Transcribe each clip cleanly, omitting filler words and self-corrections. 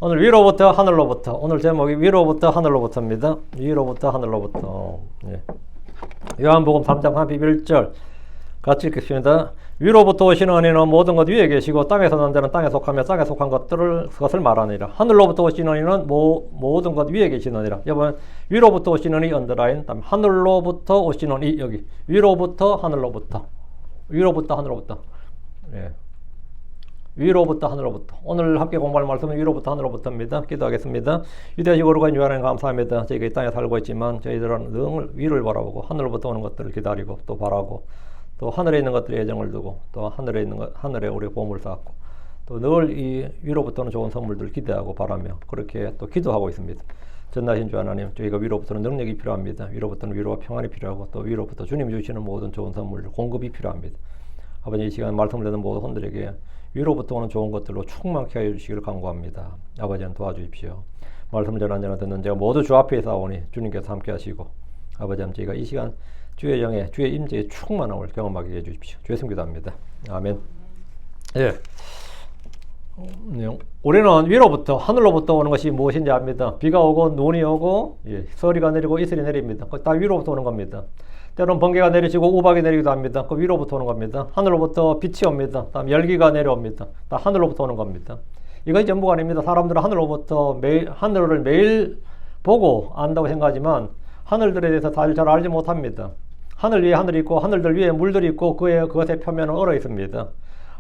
오늘 위로부터 하늘로부터. 오늘 제목이 위로부터 하늘로부터입니다. 위로부터 하늘로부터. 예. 요한복음 3장 31절 같이 읽겠습니다. 위로부터 오시는 이는 모든 것 위에 계시고 땅에서 난 자는 땅에 속하며 땅에 속한 것을 말하니라. 하늘로부터 오시는 이는 모든 것 위에 계시느니라. 여러분, 위로부터 오시는 이 언더라인, 다음에 하늘로부터 오시는 이 여기 위로부터 하늘로부터. 위로부터 하늘로부터. 예. 위로부터 하늘로부터. 오늘 함께 공부할 말씀은 위로부터 하늘로부터입니다. 기도하겠습니다. 위대하시고 거룩한 주 하나님 감사합니다. 저희가 이 땅에 살고 있지만 저희들은 늘 위를 바라보고 하늘로부터 오는 것들을 기다리고 또 바라고 또 하늘에 있는 것들에 애정을 두고 또 하늘에 있는 것, 하늘에 우리의 보물을 쌓고 또 늘 이 위로부터는 좋은 선물들을 기대하고 바라며 그렇게 또 기도하고 있습니다. 전능하신 주 하나님, 저희가 위로부터는 능력이 필요합니다. 위로부터는 위로와 평안이 필요하고 또 위로부터 주님이 주시는 모든 좋은 선물 공급이 필요합니다. 아버지, 이 시간 말씀을 듣는 모든 혼들에게 위로부터 오는 좋은 것들로 충만케 하여 주시기를 간구합니다. 아버지는 도와주십시오. 말씀을 전하는 자나 듣는 자가 모두 주 앞에 싸우니 주님께서 함께 하시고 아버지, 저희가 이 시간 주의 영에 주의 임재의 충만함을 경험하게 해주십시오. 주의 성기도합니다. 아멘. 예. 우리는 위로부터 하늘로부터 오는 것이 무엇인지 압니다. 비가 오고 눈이 오고 서리가 내리고 이슬이 내립니다. 다 위로부터 오는 겁니다. 때로는 번개가 내리시고 우박이 내리기도 합니다. 그 위로부터 오는 겁니다. 하늘로부터 빛이 옵니다. 다음 열기가 내려옵니다. 다 하늘로부터 오는 겁니다. 이것이 전부가 아닙니다. 사람들은 하늘로부터 하늘을 매일 보고 안다고 생각하지만 하늘들에 대해서 잘 알지 못합니다. 하늘 위에 하늘이 있고 하늘들 위에 물들이 있고 그것의 표면은 얼어 있습니다.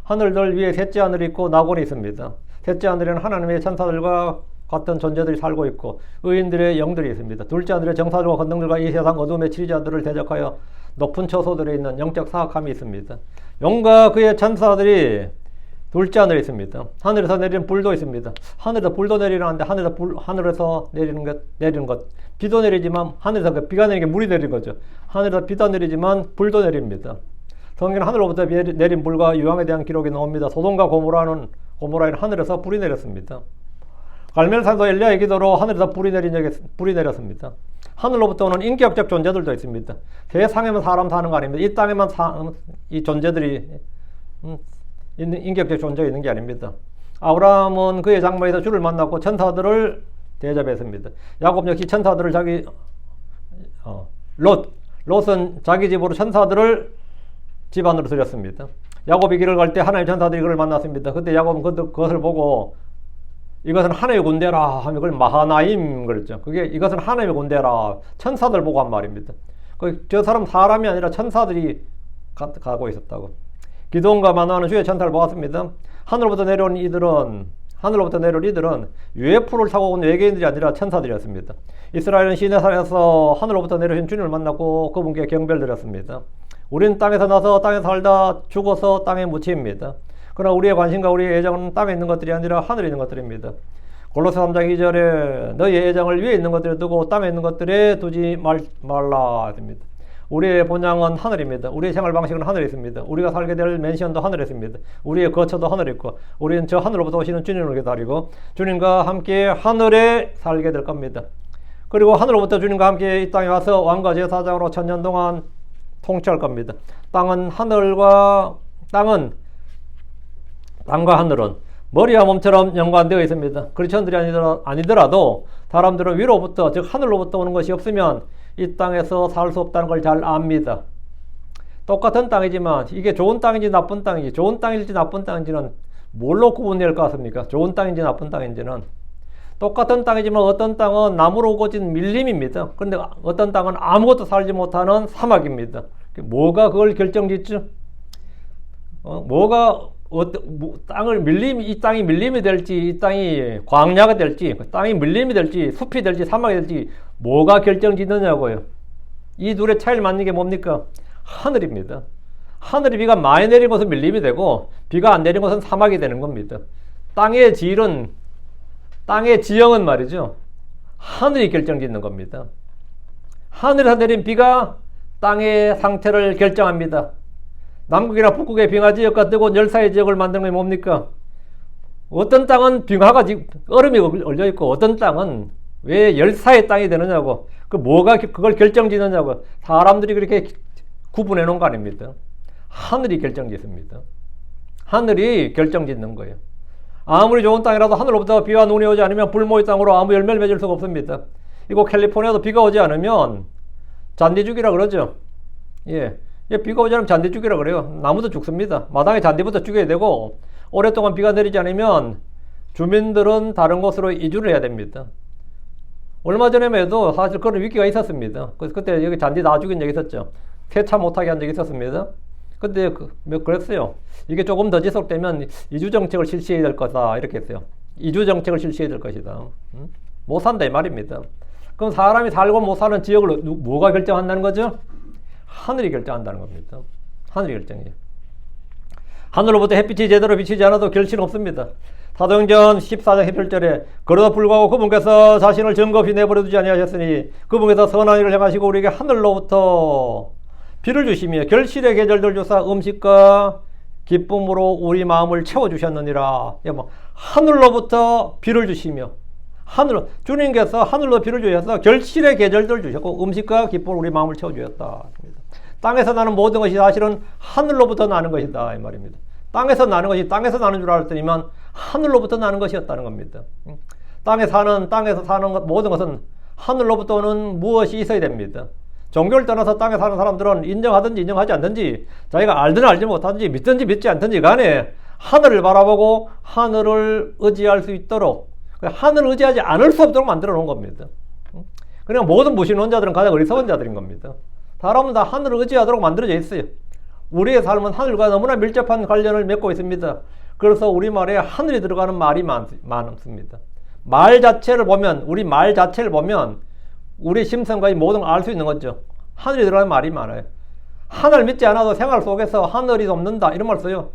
하늘들 위에 셋째 하늘이 있고 낙원이 있습니다. 셋째 하늘에는 하나님의 천사들과 같은 존재들이 살고 있고 의인들의 영들이 있습니다. 둘째 하늘에 정사들과 권능들과 이 세상 어둠의 치리자들을 대적하여 높은 처소들에 있는 영적 사악함이 있습니다. 영과 그의 천사들이 둘째 하늘에 있습니다. 하늘에서 내리는 불도 있습니다. 하늘에서 불도 내리는데 하늘에서 내리는 것 비도 내리지만 하늘에서 비가 내리는 게 물이 내리는 거죠. 하늘에서 비도 내리지만 불도 내립니다. 성경은 하늘로부터 내린 불과 유황에 대한 기록이 나옵니다. 소돔과 고모라는 하늘에서 불이 내렸습니다. 갈멜산도 엘리야의 기도로 하늘에서 불이 내렸습니다. 하늘로부터 오는 인격적 존재들도 있습니다. 세상에만 사람 사는 거 아닙니다. 이 땅에만 이 존재들이 인격적 존재가 있는 게 아닙니다. 아브라함은 그의 장막에서 주를 만났고 천사들을 대접했습니다. 야곱 역시 천사들을 롯은 자기 집으로 천사들을 집 안으로 들였습니다. 야곱이 길을 갈 때 하나님의 천사들이 그를 만났습니다. 그때 야곱은 그것을 보고 이것은 하나님의 군대라 하면 그걸 마하나임 그랬죠. 이것은 하나님의 군대라 천사들 보고 한 말입니다. 저 사람이 아니라 천사들이 가고 있었다고. 기드온과 마노아는 주의 천사를 보았습니다. 하늘로부터 내려온 이들은 UFO를 타고 온 외계인들이 아니라 천사들이었습니다. 이스라엘은 시내산에서 하늘로부터 내려오신 주님을 만났고 그분께 경배를 드렸습니다. 우리는 땅에서 나서 땅에 살다 죽어서 땅에 묻힙니다. 그러나 우리의 관심과 우리의 애정은 땅에 있는 것들이 아니라 하늘에 있는 것들입니다. 골로새 3장 2절에 너희의 애정을 위에 있는 것들에 두고 땅에 있는 것들에 두지 말라 합니다. 우리의 본향은 하늘입니다. 우리의 생활 방식은 하늘에 있습니다. 우리가 살게 될 맨션도 하늘에 있습니다. 우리의 거처도 하늘에 있고 우리는 저 하늘로부터 오시는 주님을 기다리고 주님과 함께 하늘에 살게 될 겁니다. 그리고 하늘로부터 주님과 함께 이 땅에 와서 왕과 제사장으로 천년 동안 통치할 겁니다. 땅과 하늘은 머리와 몸처럼 연관되어 있습니다. 크리스천들이 아니더라도 사람들은 위로부터 즉 하늘로부터 오는 것이 없으면 이 땅에서 살 수 없다는 걸 잘 압니다. 똑같은 땅이지만 이게 좋은 땅인지 나쁜 땅인지 좋은 땅일지 나쁜 땅인지는 뭘로 구분될 것 같습니까? 좋은 땅인지 나쁜 땅인지는 똑같은 땅이지만 어떤 땅은 나무로 우거진 밀림입니다. 그런데 어떤 땅은 아무것도 살지 못하는 사막입니다. 뭐가 그걸 결정짓죠? 이 땅이 밀림이 될지, 이 땅이 광야가 될지, 땅이 밀림이 될지, 숲이 될지, 사막이 될지, 뭐가 결정짓느냐고요. 이 둘의 차이를 맞는 게 뭡니까? 하늘입니다. 하늘이 비가 많이 내린 것은 밀림이 되고, 비가 안 내린 것은 사막이 되는 겁니다. 땅의 지형은 말이죠. 하늘이 결정짓는 겁니다. 하늘에서 내린 비가 땅의 상태를 결정합니다. 남극이나 북극의 빙하 지역과 뜨거운 열사의 지역을 만드는 게 뭡니까? 어떤 땅은 얼음이 얼려있고 어떤 땅은 왜 열사의 땅이 되느냐고, 뭐가 그걸 결정짓느냐고. 사람들이 그렇게 구분해 놓은 거 아닙니다. 하늘이 결정짓습니다. 하늘이 결정짓는 거예요. 아무리 좋은 땅이라도 하늘로부터 비와 눈이 오지 않으면 불모의 땅으로 아무 열매를 맺을 수가 없습니다. 이거 캘리포니아도 비가 오지 않으면 잔디죽이라 그러죠. 예. 비가 오지 않으면 잔디죽이라 그래요. 나무도 죽습니다. 마당에 잔디부터 죽여야 되고, 오랫동안 비가 내리지 않으면 주민들은 다른 곳으로 이주를 해야 됩니다. 얼마 전에만 해도 사실 그런 위기가 있었습니다. 그래서 그때 여기 잔디 다 죽인 적이 있었죠. 세차 못하게 한 적이 있었습니다. 근데 그랬어요. 이게 조금 더 지속되면 이주정책을 실시해야 될 거다. 이렇게 했어요. 이주정책을 실시해야 될 것이다. 못 산다 이 말입니다. 그럼 사람이 살고 못 사는 지역을 뭐가 결정한다는 거죠? 하늘이 결정한다는 겁니다. 하늘이 결정해요. 하늘로부터 햇빛이 제대로 비치지 않아도 결실은 없습니다. 사도행전 14장 17절에 그러다 불구하고 그분께서 자신을 점검없이 내버려 두지 아니하셨으니 그분께서 선한 일을 행하시고 우리에게 하늘로부터 비를 주시며 결실의 계절들 주사 음식과 기쁨으로 우리 마음을 채워주셨느니라. 하늘로부터 비를 주시며 주님께서 하늘로 비를 주셔서 결실의 계절들 주셨고 음식과 기쁨으로 우리 마음을 채워주셨다. 땅에서 나는 모든 것이 사실은 하늘로부터 나는 것이다 이 말입니다. 땅에서 나는 것이 땅에서 나는 줄 알았더니만 하늘로부터 나는 것이었다는 겁니다. 땅에서 사는 것, 모든 것은 하늘로부터는 무엇이 있어야 됩니다. 종교를 떠나서 땅에 사는 사람들은 인정하든지 인정하지 않든지 자기가 알든 알지 못하든지 믿든지 믿지 않든지 간에 하늘을 바라보고 하늘을 의지할 수 있도록 하늘을 의지하지 않을 수 없도록 만들어 놓은 겁니다. 그냥 모든 무신론자들은 가장 어리석은 자들인 겁니다. 사람은 다 하늘을 의지하도록 만들어져 있어요. 우리의 삶은 하늘과 너무나 밀접한 관련을 맺고 있습니다. 그래서 우리말에 하늘이 들어가는 말이 많습니다. 우리 말 자체를 보면 우리 심성과 모든 걸 알 수 있는 거죠. 하늘이 들어가는 말이 많아요. 하늘 믿지 않아도 생활 속에서 하늘이 돕는다 이런 말 써요.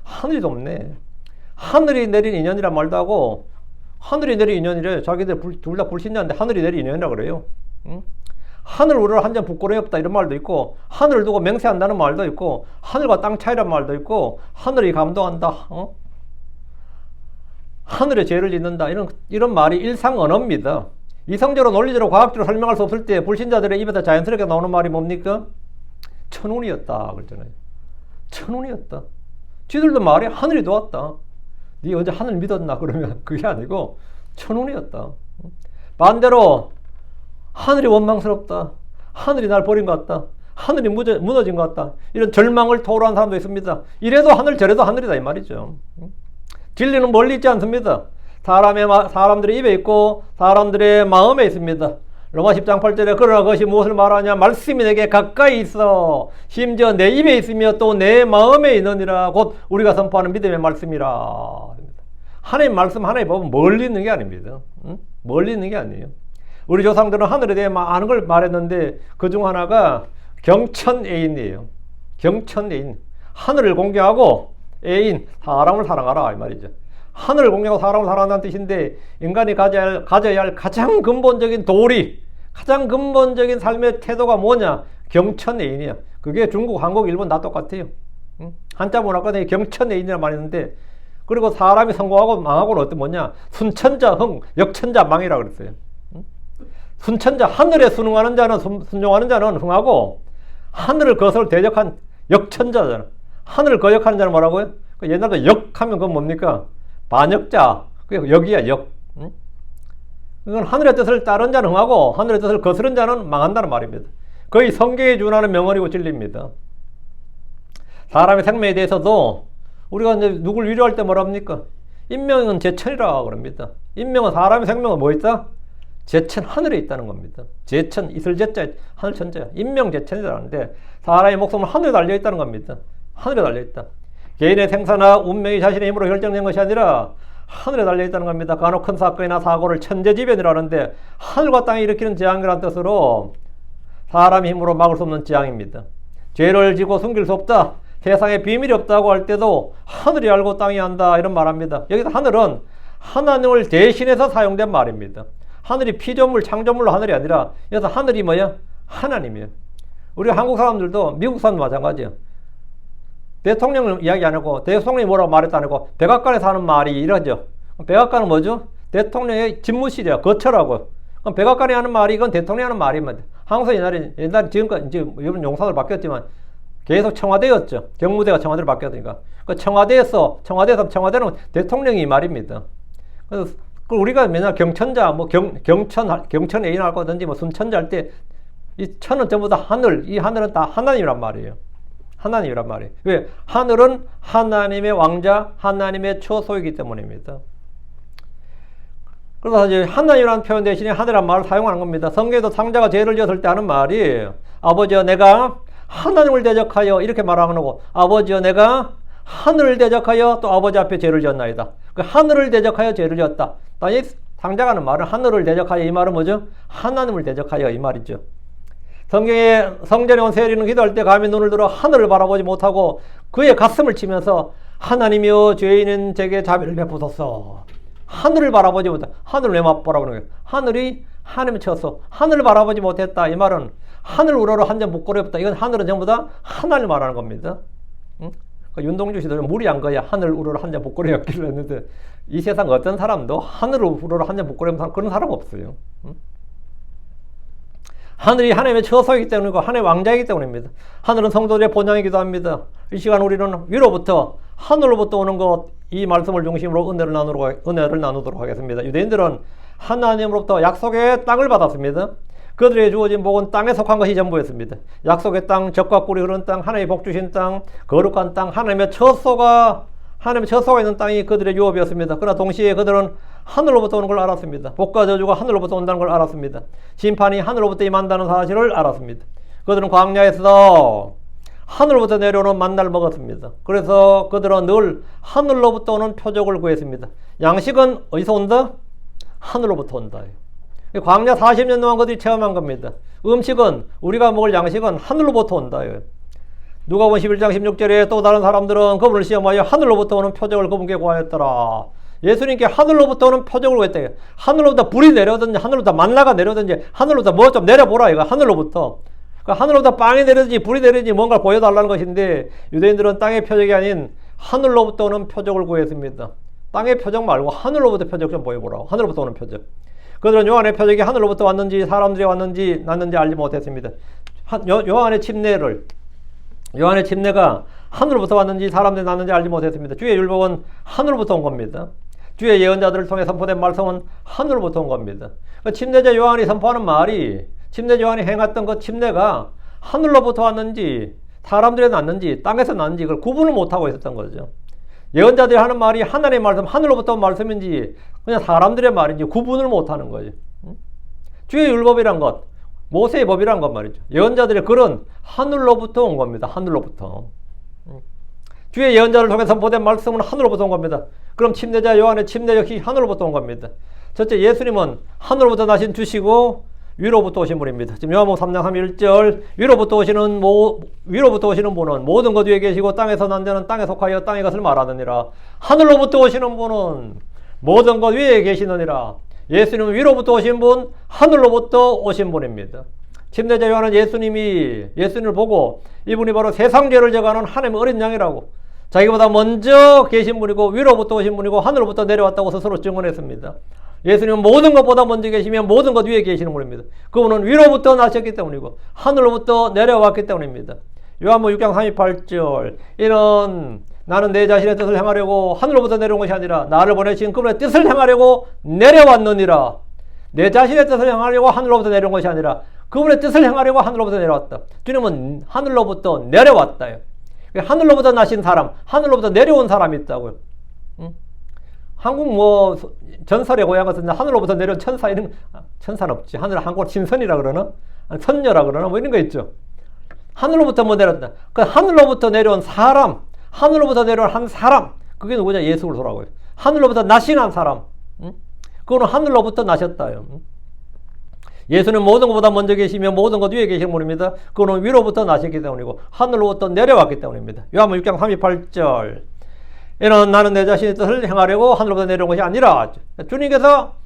하늘이 돕네. 하늘이 내린 인연이란 말도 하고 하늘이 내린 인연이래. 자기들 둘 다 불신자인데 하늘이 내린 인연이라 그래요. 하늘 우러러 한 점 부끄러움이 없다 이런 말도 있고 하늘을 두고 맹세한다는 말도 있고 하늘과 땅 차이란 말도 있고 하늘이 감동한다. 하늘의 죄를 짓는다 이런 말이 일상 언어입니다. 이성적으로 논리적으로 과학적으로 설명할 수 없을 때 불신자들의 입에서 자연스럽게 나오는 말이 뭡니까? 천운이었다 그랬잖아요. 천운이었다. 쥐들도 말이 하늘이 도왔다. 네 어제 하늘 믿었나? 그러면 그게 아니고 천운이었다. 반대로 하늘이 원망스럽다. 하늘이 날 버린 것 같다. 하늘이 무너진 것 같다. 이런 절망을 토로한 사람도 있습니다. 이래도 하늘 저래도 하늘이다 이 말이죠. 진리는 멀리 있지 않습니다. 사람들의 입에 있고 사람들의 마음에 있습니다. 로마 10장 8절에 그러나 그것이 무엇을 말하냐 말씀이 내게 가까이 있어 심지어 내 입에 있으며 또 내 마음에 있느니라 곧 우리가 선포하는 믿음의 말씀이라. 하나님 말씀 하나님 보면 멀리 있는 게 아닙니다. 멀리 있는 게 아니에요. 우리 조상들은 하늘에 대해 많은 걸 말했는데 그중 하나가 경천애인이에요. 경천애인. 하늘을 공경하고 애인, 사람을 사랑하라 이 말이죠. 하늘을 공경하고 사람을 사랑한다는 뜻인데 인간이 가져야 할 가장 근본적인 도리, 가장 근본적인 삶의 태도가 뭐냐? 경천애인이야. 그게 중국, 한국, 일본 다 똑같아요. 한자 문화권에 경천애인이라는 말이 있는데 그리고 사람이 성공하고 망하고는 어떤 뭐냐? 순천자 흥, 역천자 망이라고 그랬어요. 순천자, 하늘에 순응하는 자는 순종하는 자는 흥하고 하늘을 거슬러 대적한 역천자잖아. 하늘을 거역하는 자는 뭐라고요? 옛날에 역하면 그건 뭡니까? 반역자. 그게 역이야, 역. 그건 하늘의 뜻을 따른 자는 흥하고 하늘의 뜻을 거스른 자는 망한다는 말입니다. 거의 성경에 준하는 명언이고 진리입니다. 사람의 생명에 대해서도 우리가 이제 누굴 위로할 때 뭐라 합니까? 인명은 제천이라고 그럽니다. 인명은 사람의 생명은 뭐 있다? 제천, 하늘에 있다는 겁니다. 제천, 이슬제자, 하늘천자, 인명제천이라는데 사람의 목숨은 하늘에 달려있다는 겁니다. 하늘에 달려있다. 개인의 생사나 운명이 자신의 힘으로 결정된 것이 아니라 하늘에 달려있다는 겁니다. 간혹 큰 사건이나 사고를 천재지변이라는데 하늘과 땅이 일으키는 재앙이라는 뜻으로 사람의 힘으로 막을 수 없는 재앙입니다. 죄를 지고 숨길 수 없다. 세상에 비밀이 없다고 할 때도 하늘이 알고 땅이 안다 이런 말합니다. 여기서 하늘은 하나님을 대신해서 사용된 말입니다. 하늘이 피조물, 창조물로 하늘이 아니라 여기서 하늘이 뭐야? 하나님이에요. 우리 한국 사람들도 미국 사람도 마찬가지예요. 대통령을 이야기 안 하고 대통령이 뭐라고 말했다 안 하고 백악관에서 하는 말이 이러죠. 백악관은 뭐죠? 대통령의 집무실이야. 거처라고. 그럼 백악관이 하는 말이 이건 대통령이 하는 말입니다. 한국에서 옛날 지금까지 이제 이번 용사들 바뀌었지만 계속 청와대였죠. 경무대가 청와대로 바뀌었으니까. 그 청와대에서 청와대는 대통령이 이 말입니다. 그래서 우리가 맨날 경천자, 뭐 경천 애인 할 거든지 뭐 순천자 할 때 이 천은 전부 다 하늘, 이 하늘은 다 하나님이란 말이에요. 하나님이란 말이에요. 왜? 하늘은 하나님의 왕자, 하나님의 처소이기 때문입니다. 그래서 이제 하나님이라는 표현 대신에 하늘이라는 말을 사용하는 겁니다. 성경에도 상자가 죄를 지었을 때 하는 말이 아버지여 내가 하나님을 대적하여 이렇게 말하는 거고 아버지여 내가 하늘을 대적하여 또 아버지 앞에 죄를 지었나이다. 그 하늘을 대적하여 죄를 지었다. 이 상자가 하는 말은 하늘을 대적하여 이 말은 뭐죠? 하나님을 대적하여 이 말이죠. 성경에 성전에 온 세리는 기도할 때 감히 눈을 들어 하늘을 바라보지 못하고 그의 가슴을 치면서 하나님이여 죄인은 제게 자비를 베푸소서. 하늘을 바라보지 못했다. 하늘을 왜 바라보는 거예요? 하늘이 하나님의 처소. 하늘을 바라보지 못했다. 이 말은 하늘 우러러 한 점 목걸이 없다. 이건 하늘은 전부 다 하나님을 말하는 겁니다. 응? 그러니까 윤동주 씨도 무리한 거야. 하늘 우러러 한 점 목걸이 없기를 했는데 이 세상 어떤 사람도 하늘 우러러 한 점 목걸이 없는 사람 그런 사람 없어요. 응? 하늘이 하나님의 처소이기 때문이고 하나님의 왕자이기 때문입니다. 하늘은 성도들의 본향이기도 합니다. 이 시간 우리는 위로부터 하늘로부터 오는 것 이 말씀을 중심으로 은혜를 나누도록 하겠습니다. 유대인들은 하나님으로부터 약속의 땅을 받았습니다. 그들에게 주어진 복은 땅에 속한 것이 전부였습니다. 약속의 땅, 젖과 꿀이 흐르는 땅, 하나님의 복 주신 땅, 거룩한 땅, 하나님의 처소가 있는 땅이 그들의 유업이었습니다. 그러나 동시에 그들은 하늘로부터 오는 걸 알았습니다. 복과 저주가 하늘로부터 온다는 걸 알았습니다. 심판이 하늘로부터 임한다는 사실을 알았습니다. 그들은 광야에서 하늘로부터 내려오는 만나를 먹었습니다. 그래서 그들은 늘 하늘로부터 오는 표적을 구했습니다. 양식은 어디서 온다? 하늘로부터 온다. 광야 40년 동안 그들이 체험한 겁니다. 음식은 우리가 먹을 양식은 하늘로부터 온다. 누가복음 11장 16절에 또 다른 사람들은 그분을 시험하여 하늘로부터 오는 표적을 그분께 구하였더라. 예수님께 하늘로부터 오는 표적을 구했다. 하늘로부터 불이 내려오든지 하늘로부터 만나가 내려오든지 하늘로부터 뭐 좀 내려보라. 이거 하늘로부터. 하늘로부터 빵이 내려든지 불이 내려든지 뭔가를 보여달라는 것인데 유대인들은 땅의 표적이 아닌 하늘로부터 오는 표적을 구했습니다. 땅의 표적 말고 하늘로부터 표적 좀 보여보라고. 하늘로부터 오는 표적. 그들은 요한의 표적이 하늘로부터 왔는지 사람들이 왔는지 났는지 알지 못했습니다. 요한의 침례가 하늘로부터 왔는지 사람들이 났는지 알지 못했습니다. 주의 율법은 하늘로부터 온 겁니다. 주의 예언자들을 통해 선포된 말씀은 하늘로부터 온 겁니다. 침례자 요한이 선포하는 말이 침례자 요한이 행했던 그 침례가 하늘로부터 왔는지 사람들이 났는지 땅에서 났는지 그걸 구분을 못하고 있었던 거죠. 예언자들이 하는 말이 하나님의 말씀, 하늘로부터 온 말씀인지 그냥 사람들의 말인지 구분을 못하는 거죠. 주의 율법이란 것, 모세의 법이란 것 말이죠. 예언자들의 글은 하늘로부터 온 겁니다. 하늘로부터. 주의 예언자를 통해 선포된 말씀은 하늘로부터 온 겁니다. 그럼 침례자 요한의 침례 역시 하늘로부터 온 겁니다. 첫째, 예수님은 하늘로부터 나신 주시고 위로부터 오신 분입니다. 지금 요한복음 3장 31절 위로부터 오시는 분은 모든 것 위에 계시고 땅에서 난 자는 땅에 속하여 땅의 것을 말하느니라. 하늘로부터 오시는 분은 모든 것 위에 계시느니라. 예수님은 위로부터 오신 분, 하늘로부터 오신 분입니다. 침례자 요한은 예수님을 보고 이분이 바로 세상 죄를 제거하는 하나님의 어린 양이라고 자기보다 먼저 계신 분이고 위로부터 오신 분이고 하늘로부터 내려왔다고 스스로 증언했습니다. 예수님은 모든 것보다 먼저 계시며 모든 것 위에 계시는 분입니다. 그분은 위로부터 나셨기 때문이고 하늘로부터 내려왔기 때문입니다. 요한복음 6장 38절 이는 나는 내 자신의 뜻을 행하려고 하늘로부터 내려온 것이 아니라 나를 보내신 그분의 뜻을 행하려고 내려왔느니라. 내 자신의 뜻을 행하려고 하늘로부터 내려온 것이 아니라 그분의 뜻을 행하려고 하늘로부터 내려왔다. 주님은 하늘로부터 내려왔다요. 하늘로부터 나신 사람, 하늘로부터 내려온 사람이 있다고요. 한국 전설의 고향 같은데 하늘로부터 내려온 천사 이런 천사는 없지. 한국 신선이라 그러나 선녀라 그러나 이런 거 있죠. 하늘로부터 내려온다. 그 하늘로부터 내려온 사람, 하늘로부터 내려온 한 사람, 그게 누구냐? 예수 그리스도라고요. 하늘로부터 나신 한 사람, 그거는 하늘로부터 나셨다요. 예수는 모든 것보다 먼저 계시며 모든 것 위에 계신 분입니다. 그거는 위로부터 나셨기 때문이고 하늘로부터 내려왔기 때문입니다. 요한복음 6장 38절 이는 나는 내 자신의 뜻을 행하려고 하늘로부터 내려온 것이 아니라 주님께서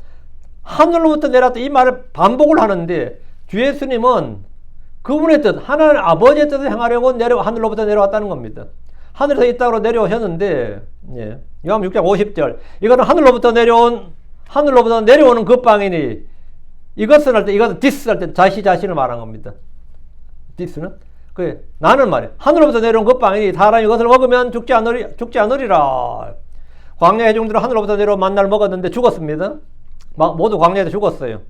하늘로부터 내려왔다 이 말을 반복을 하는데 주 예수님은 그분의 뜻, 하나님 아버지의 뜻을 행하려고 하늘로부터 내려왔다는 겁니다. 하늘에서 이 땅으로 내려오셨는데 요한복음 6장 50절 이거는 하늘로부터 내려오는 그 빵이니 이것은 할 때, 이것은 디스 할 때 자신을 말한 겁니다. 디스는 그 나는 말이야. 하늘로부터 내려온 그 빵이니 사람이 그것을 먹으면 죽지 않으리라. 광야 회중들은 하늘로부터 내려온 만나를 먹었는데 죽었습니다. 모두 광야에서 죽었어요.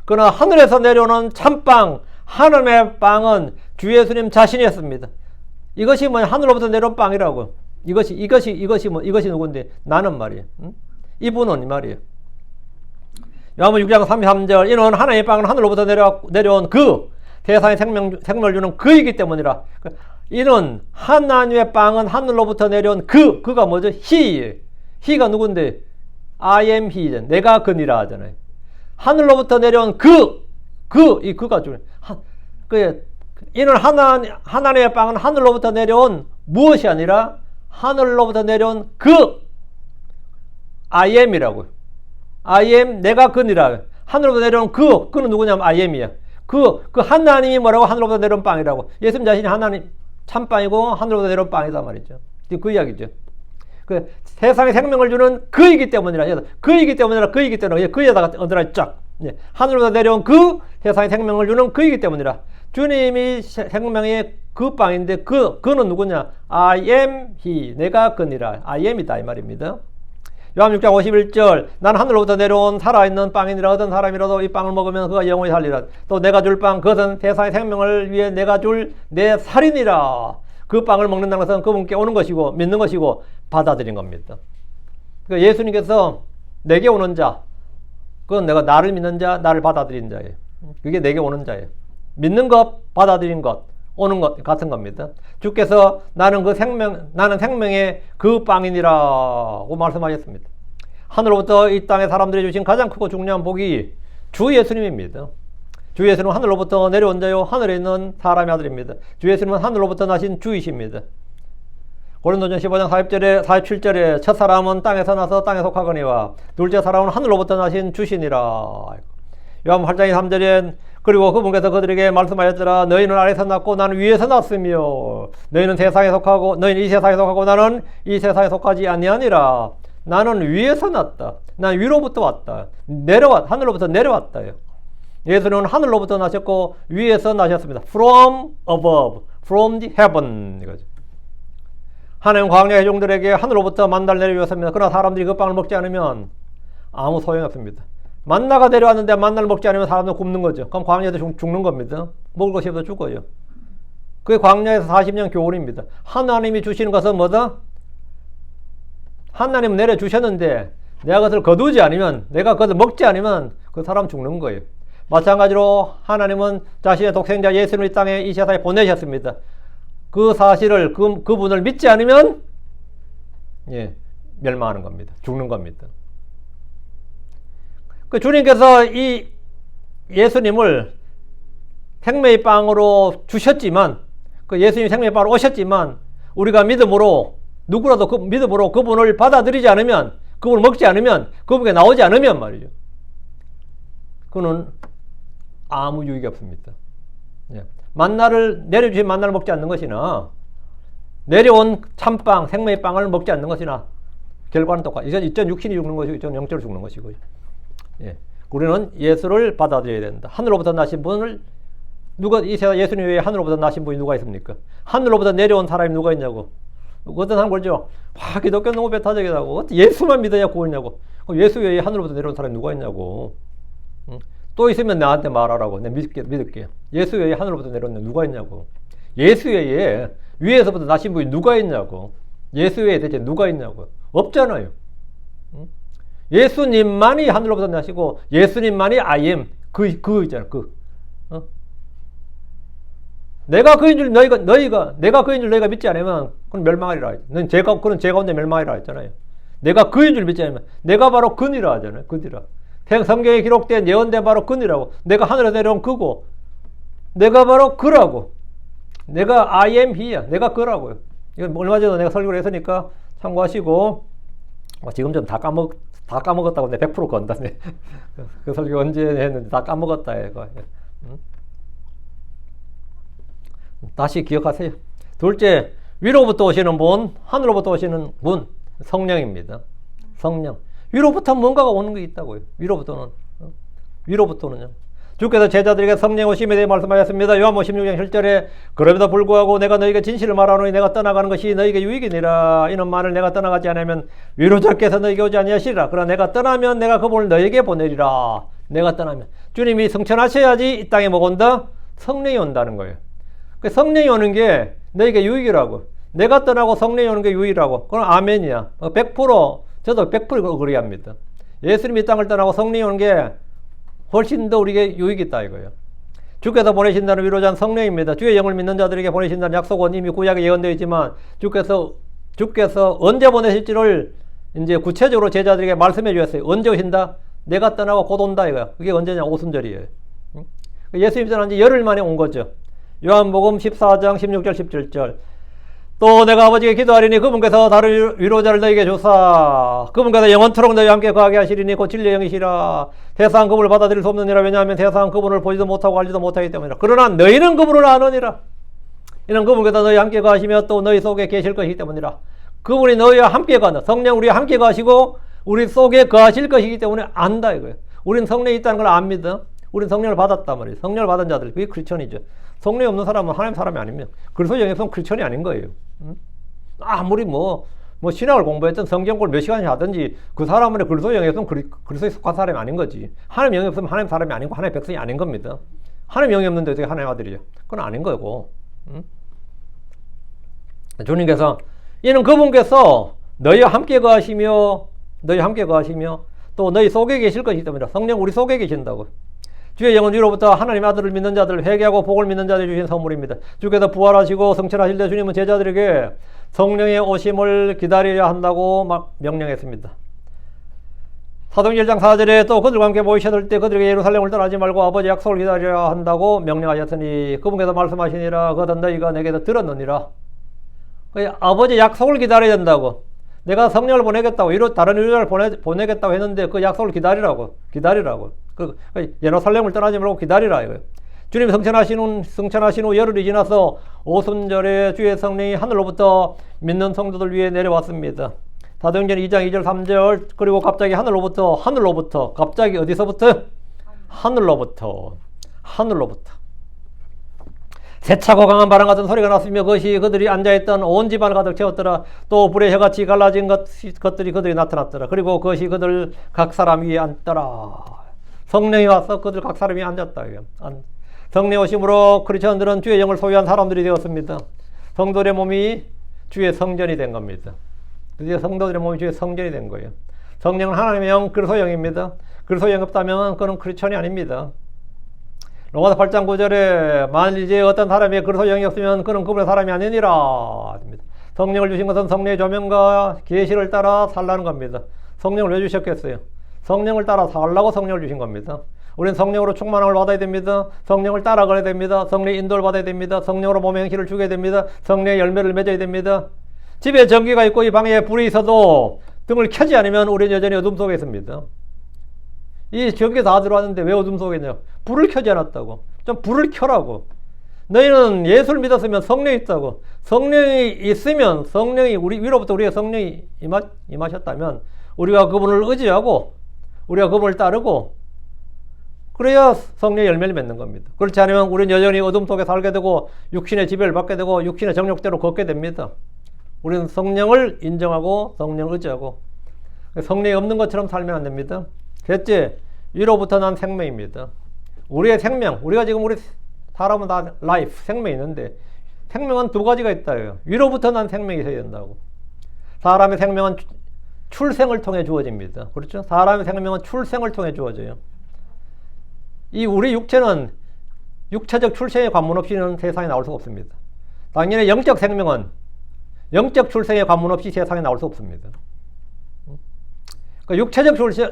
그러나 하늘에서 내려오는 참빵, 하늘의 빵은 주 예수님 자신이었습니다. 이것이 뭐냐? 하늘로부터 내려온 빵이라고. 이것이 누군데? 나는 말이에요. 응? 이분은 이 말이에요. 요한복음 6장 33절 이는 하나님의 빵은 하늘로부터 내려온 그 세상에 생명을 주는 그이기 때문이라. 이는 하나님의 빵은 하늘로부터 내려온 그가 뭐죠? He가 누군데? I am He. 내가 그니라 하잖아요. 하늘로부터 내려온 그가 주. 이는 하나님의 빵은 하늘로부터 내려온 무엇이 아니라 하늘로부터 내려온 I am이라고요. I am 내가 그니라. 하늘로부터 내려온 그는 누구냐면 I am이야. 그 하나님이 뭐라고? 하늘로부터 내려온 빵이라고. 예수님 자신이 하나님 참빵이고 하늘로부터 내려온 빵이다 말이죠. 그 이야기죠. 그 세상에 생명을 주는 그이기 때문이라. 그이기 때문이라. 그에다가 언더라인 쫙. 하늘로부터 내려온 그 세상에 생명을 주는 그이기 때문이라. 주님이 생명의 그 빵인데 그는 누구냐? I am He. 내가 그니라. I am이다 이 말입니다. 요한 6장 51절 난 하늘로부터 내려온 살아있는 빵이니라. 어떤 사람이라도 이 빵을 먹으면 그가 영원히 살리라. 또 내가 줄 빵 그것은 세상의 생명을 위해 내가 줄 내 살이니라. 그 빵을 먹는다는 것은 그분께 오는 것이고 믿는 것이고 받아들인 겁니다. 그러니까 예수님께서 내게 오는 자, 그건 내가 나를 믿는 자, 나를 받아들인 자예요. 그게 내게 오는 자예요. 믿는 것, 받아들인 것, 오는 것 같은 겁니다. 주께서 나는 생명의 그 빵이니라고 말씀하셨습니다. 하늘로부터 이 땅에 사람들이 주신 가장 크고 중요한 복이 주 예수님입니다. 주 예수님은 하늘로부터 내려온 자요 하늘에 있는 사람의 아들입니다. 주 예수님은 하늘로부터 나신 주이십니다. 고린도전 15장 47절에 첫 사람은 땅에서 나서 땅에 속하거니와 둘째 사람은 하늘로부터 나신 주시니라. 요한 8장 3절에 그리고 그분께서 그들에게 말씀하였더라. 너희는 아래서 났고 나는 위에서 났으며 너희는 이 세상에 속하고 나는 이 세상에 속하지 아니하니라. 나는 위에서 났다. 난 위로부터 왔다. 하늘로부터 내려왔다요. 예수는 하늘로부터 나셨고 위에서 나셨습니다. From above, from the heaven. 이거죠. 하나님 광야 회중들에게 하늘로부터 만나를 내려주었습니다. 그러나 사람들이 그 빵을 먹지 않으면 아무 소용이 없습니다. 만나가 내려왔는데 만나를 먹지 않으면 사람은 굶는 거죠. 그럼 광야에서 죽는 겁니다. 먹을 것이 없어 죽어요. 그게 광야에서 40년 교훈입니다. 하나님이 주시는 것은 뭐다? 하나님은 내려주셨는데 내가 그것을 거두지 않으면, 내가 그것을 먹지 않으면 그 사람 죽는 거예요. 마찬가지로 하나님은 자신의 독생자 예수를 이 땅에 이 세상에 보내셨습니다. 그 사실을 그분을 믿지 않으면 멸망하는 겁니다. 죽는 겁니다. 그 주님께서 이 예수님을 생명의 빵으로 주셨지만, 그 예수님이 생명의 빵으로 오셨지만, 우리가 믿음으로 누구라도 믿음으로 그분을 받아들이지 않으면, 그분을 먹지 않으면, 그분께 나오지 않으면 말이죠. 그는 아무 유익이 없습니다. 내려주신 만나를 먹지 않는 것이나, 내려온 참빵, 생명의 빵을 먹지 않는 것이나, 결과는 똑같아요. 이전 육신이 죽는 것이고, 이전 영적으로 죽는 것이고요. 우리는 예수를 받아들여야 된다. 하늘로부터 나신 분을, 이 세상 예수님 외에 하늘로부터 나신 분이 누가 있습니까? 하늘로부터 내려온 사람이 누가 있냐고. 어떤 사람 그러죠. 기독교 너무 배타적이라고. 예수만 믿어야 구원이냐고. 예수 외에 하늘로부터 내려온 사람이 누가 있냐고. 또 있으면 나한테 말하라고. 내가 믿을게. 예수 외에 하늘로부터 내려온 누가 있냐고. 예수 외에 위에서부터 나신 분이 누가 있냐고. 예수 외에 대체 누가 있냐고. 없잖아요. 예수님만이 하늘로부터 나시고 예수님만이 I am 있잖아. 내가 그인 줄 내가 그인 줄 너희가 믿지 않으면 그건 멸망하리라. 그는 제 가운데 멸망하리라 했잖아요. 내가 그인 줄 믿지 않으면 내가 바로 그니라 하잖아요. 그니라. 성경에 기록된 예언된 바로 그니라고. 내가 하늘에 내려온 그고, 내가 바로 그라고. 내가 I am He야. 내가 그라고요. 이건 얼마 전에 내가 설교를 했으니까 참고하시고. 지금 좀 다 까먹었다고 내가 100% 건다. 그 설교 언제 했는데 다 까먹었다. 이거. 다시 기억하세요. 둘째, 위로부터 오시는 분, 하늘로부터 오시는 분, 성령입니다. 성령. 위로부터 뭔가가 오는 게 있다고요. 위로부터는요. 주께서 제자들에게 성령 오심에 대해 말씀하셨습니다. 요한복음 16장 7절에 그럼에도 불구하고 내가 너희에게 진실을 말하노니 내가 떠나가는 것이 너희에게 유익이니라. 이는 만일 내가 떠나가지 않으면 위로자께서 너희에게 오지 아니하시리라. 그러나 내가 떠나면 내가 그분을 너희에게 보내리라. 내가 떠나면 주님이 성천하셔야지 이 땅에 뭐가 온다? 성령이 온다는 거예요. 성령이 오는 게 너희에게 유익이라고. 내가 떠나고 성령이 오는 게 유익이라고. 그건 아멘이야. 100% 저도 100% 그리합니다. 예수님이 이 땅을 떠나고 성령이 오는 게 훨씬 더 우리에게 유익이 있다 이거예요. 주께서 보내신다는 위로자는 성령입니다. 주의 영을 믿는 자들에게 보내신다는 약속은 이미 구약에 예언되어 있지만 주께서 언제 보내실지를 이제 구체적으로 제자들에게 말씀해 주셨어요. 언제 오신다? 내가 떠나고 곧 온다 이거야. 그게 언제냐? 오순절이에요. 예수님이 떠난 지 열흘 만에 온 거죠. 요한복음 14장 16절 17절 또 내가 아버지께 기도하리니 그분께서 다른 위로자를 너희에게 주사 그분께서 영원토록 너희와 함께 거하게 하시리니 곧 진리의 영이시라. 세상은 그분을 받아들일 수 없느니라. 왜냐하면 세상은 그분을 보지도 못하고 알지도 못하기 때문이라. 그러나 너희는 그분을 아느니라. 이는 그분께서 너희와 함께 거하시며 또 너희 속에 계실 것이기 때문이라. 그분이 너희와 함께 거하는 성령 우리와 함께 거하시고 우리 속에 거하실 것이기 때문에 안다 이거예요. 우리는 성령이 있다는 걸 압니다. 우리는 성령을 받았단 말이에요. 성령을 받은 자들 그게 크리스천이죠. 성령이 없는 사람은 하나님 사람이 아닙니다. 그래서 영에서는 크리스천이 아닌 거예요. 아무리 뭐 신학을 공부했든 성경을 몇 시간씩 하든지 그 사람은 그리스도 영에 없으면 그리스도에 속한 사람이 아닌 거지. 하나님 영에 없으면 하나님 사람이 아니고 하나님 백성이 아닌 겁니다. 하나님 영이 없는데 어떻게 하나님 아들이에요? 그건 아닌 거고. 주님께서 이는 그분께서 너희와 함께 거하시며 또 너희 속에 계실 것이기 때문이라. 성령 우리 속에 계신다고. 주의 영은 위로부터 하나님 아들을 믿는 자들 회개하고 복을 믿는 자들이 주신 선물입니다. 주께서 부활하시고 성천하실 때 주님은 제자들에게 성령의 오심을 기다려야 한다고 막 명령했습니다. 사도행전 1장 4절에 또 그들과 함께 모이셨을 때 그들에게 예루살렘을 떠나지 말고 아버지 약속을 기다려야 한다고 명령하셨으니 그분께서 말씀하시니라. 그것은 너희가 내게서 들었느니라. 아버지 약속을 기다려야 된다고. 내가 성령을 보내겠다고 다른 위로자를 보내겠다고 했는데 그 약속을 기다리라고. 예루살렘을 떠나지 말고 기다리라 이거예요. 주님 성천하신 후 열흘이 지나서 오순절에 주의 성령이 하늘로부터 믿는 성도들 위에 내려왔습니다. 사도행전 2장 2절 3절 그리고 갑자기 하늘로부터 갑자기 어디서부터? 하늘로부터 세차고 강한 바람 같은 소리가 났으며 그것이 그들이 앉아있던 온 집안을 가득 채웠더라. 또 불의 혀같이 갈라진 것들이 그들이 나타났더라. 그리고 그것이 그들 각 사람 위에 앉더라. 성령이 와서 그들 각 사람 위에 앉았다. 성령 오심으로 크리스천들은 주의 영을 소유한 사람들이 되었습니다. 성도들의 몸이 주의 성전이 된 겁니다. 드디어 성도들의 몸이 주의 성전이 된 거예요. 성령은 하나님의 영, 그리스도 영입니다. 그리스도 영이 없다면 그는 크리스천이 아닙니다. 로마서 8장 9절에 만일 이제 어떤 사람이 그리스도 영이 없으면 그는 그분의 사람이 아니니라. 성령을 주신 것은 성령의 조명과 계시를 따라 살라는 겁니다. 성령을 왜 주셨겠어요? 성령을 따라 살라고 성령을 주신 겁니다. 우리는 성령으로 충만함을 받아야 됩니다. 성령을 따라가야 됩니다. 성령의 인도를 받아야 됩니다. 성령으로 몸의 행실을 주게 됩니다. 성령의 열매를 맺어야 됩니다. 집에 전기가 있고 이 방에 불이 있어도 등을 켜지 않으면 우리는 여전히 어둠 속에 있습니다. 이 전기 다 들어왔는데 왜 어둠 속에 있냐? 불을 켜지 않았다고. 좀 불을 켜라고. 너희는 예수를 믿었으면 성령이 있다고. 성령이 있으면 성령이 우리 위로부터 우리의 성령이 임하셨다면 우리가 그분을 의지하고 우리가 그분을 따르고 그래야 성령의 열매를 맺는 겁니다. 그렇지 않으면 우리는 여전히 어둠 속에 살게 되고 육신의 지배를 받게 되고 육신의 정욕대로 걷게 됩니다. 우리는 성령을 인정하고 성령을 의지하고 성령이 없는 것처럼 살면 안 됩니다. 셋째, 위로부터 난 생명입니다. 우리의 생명, 우리가 지금 우리 사람은 다 라이프, 생명이 있는데 생명은 두 가지가 있다요. 위로부터 난 생명이 있어야 된다고. 사람의 생명은 출생을 통해 주어집니다. 그렇죠? 사람의 생명은 출생을 통해 주어져요. 이 우리 육체는 육체적 출생의 관문 없이는 세상에 나올 수가 없습니다. 당연히 영적 생명은 영적 출생의 관문 없이 세상에 나올 수 없습니다. 그러니까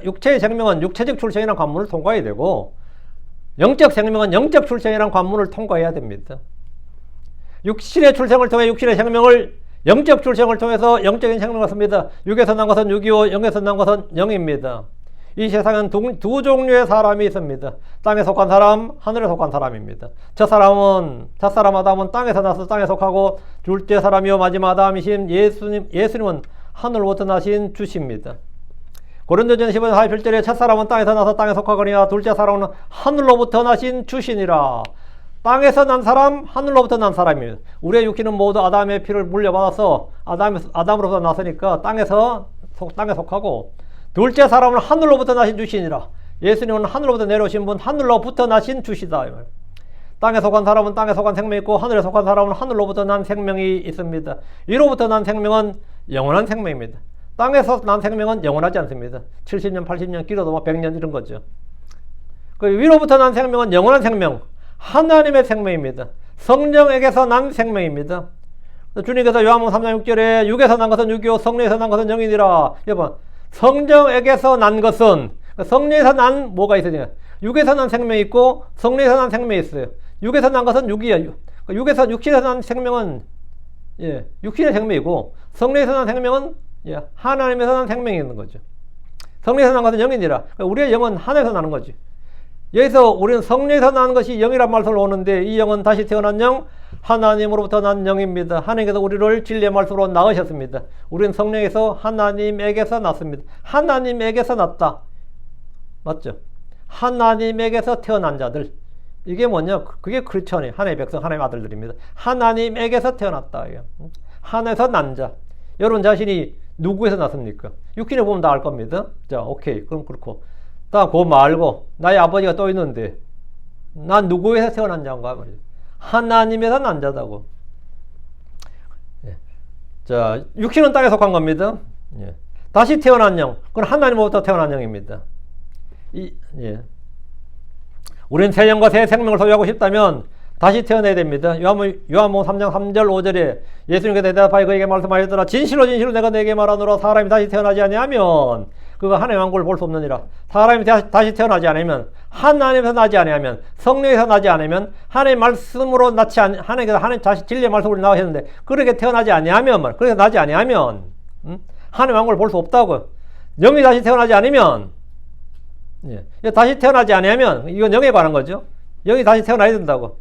육체의 생명은 육체적 출생이라는 관문을 통과해야 되고 영적 생명은 영적 출생이라는 관문을 통과해야 됩니다. 육신의 출생을 통해 육신의 생명을 영적 출생을 통해서 영적인 생명을 얻습니다. 육에서 난 것은 육이요 영에서 난 것은 영입니다. 이 세상엔 두 종류의 사람이 있습니다. 땅에 속한 사람, 하늘에 속한 사람입니다. 첫사람 아담은 땅에서 나서 땅에 속하고 둘째 사람이요 마지막 아담이신 예수님은 하늘로부터 나신 주십니다. 고린도전서 15장 41절에 첫사람은 땅에서 나서 땅에 속하거니와 둘째 사람은 하늘로부터 나신 주시니라. 땅에서 난 사람, 하늘로부터 난 사람이에요. 우리의 육신은 모두 아담의 피를 물려받아서 아담으로부터 났으니까 땅에 속하고, 둘째 사람은 하늘로부터 나신 주시니라. 예수님은 하늘로부터 내려오신 분, 하늘로부터 나신 주시다. 땅에 속한 사람은 땅에 속한 생명이 있고, 하늘에 속한 사람은 하늘로부터 난 생명이 있습니다. 위로부터 난 생명은 영원한 생명입니다. 땅에서 난 생명은 영원하지 않습니다. 70년, 80년, 길어도 100년 이런 거죠. 그 위로부터 난 생명은 영원한 생명, 하나님의 생명입니다. 성령에게서 난 생명입니다. 주님께서 요한복음 3장 6절에 육에서 난 것은 육이요 성령에서 난 것은 영이니라. 여러분, 성령에게서 난 것은, 성령에서 난 뭐가 있어요? 육에서 난 생명이 있고 성령에서 난 생명이 있어요. 육에서 난 것은 육이에요. 육신에서 난 생명은 육신의 생명이고, 성령에서 난 생명은 하나님에서 난 생명이 있는 거죠. 성령에서 난 것은 영이니라. 우리의 영은 하늘에서 나는 거지. 여기서 우리는 성령에서 난 것이 영이란 말씀을 오는데, 이 영은 다시 태어난 영, 하나님으로부터 난 영입니다. 하나님께서 우리를 진리의 말씀으로 낳으셨습니다. 우리는 성령에서 하나님에게서 났습니다. 하나님에게서 났다. 맞죠? 하나님에게서 태어난 자들. 이게 뭐냐? 그게 크리스천이에요. 하나님의 백성, 하나님의 아들들입니다. 하나님에게서 태어났다. 하나님에서 난 자. 여러분 자신이 누구에서 났습니까? 육신에 보면 다 알 겁니다. 자, 오케이. 그럼 그렇고. 다음 그거 말고 나의 아버지가 또 있는데 난 누구에서 태어났냐가 말이죠. 하나님에서 난 자다고. 자, 육신은 땅에 속한 겁니다. 다시 태어난 영, 그건 하나님으로부터 태어난 영입니다. 우리는 새 영과 새 생명을 소유하고 싶다면 다시 태어나야 됩니다. 요한복음 3장 3절 5절에 예수님께서 대답하여 그에게 말씀하였더라. 진실로 진실로 내가 내게 말하노라. 사람이 다시 태어나지 아니하면 그가 하나님의 왕국을 볼 수 없느니라. 사람이 다시 태어나지 않으면, 하나님에서 나지 않으면, 성령에서 나지 않으면, 하나님의 말씀으로 낳지 않, 하나님 다시 진리의 말씀으로 나오셨는데, 그렇게 태어나지 아니하면, 그렇게 나지 아니하면, 하나님의 왕국을 볼 수 없다고. 영이 다시 태어나지 않으면, 다시 태어나지 아니하면, 이건 영에 관한 거죠. 영이 다시 태어나야 된다고.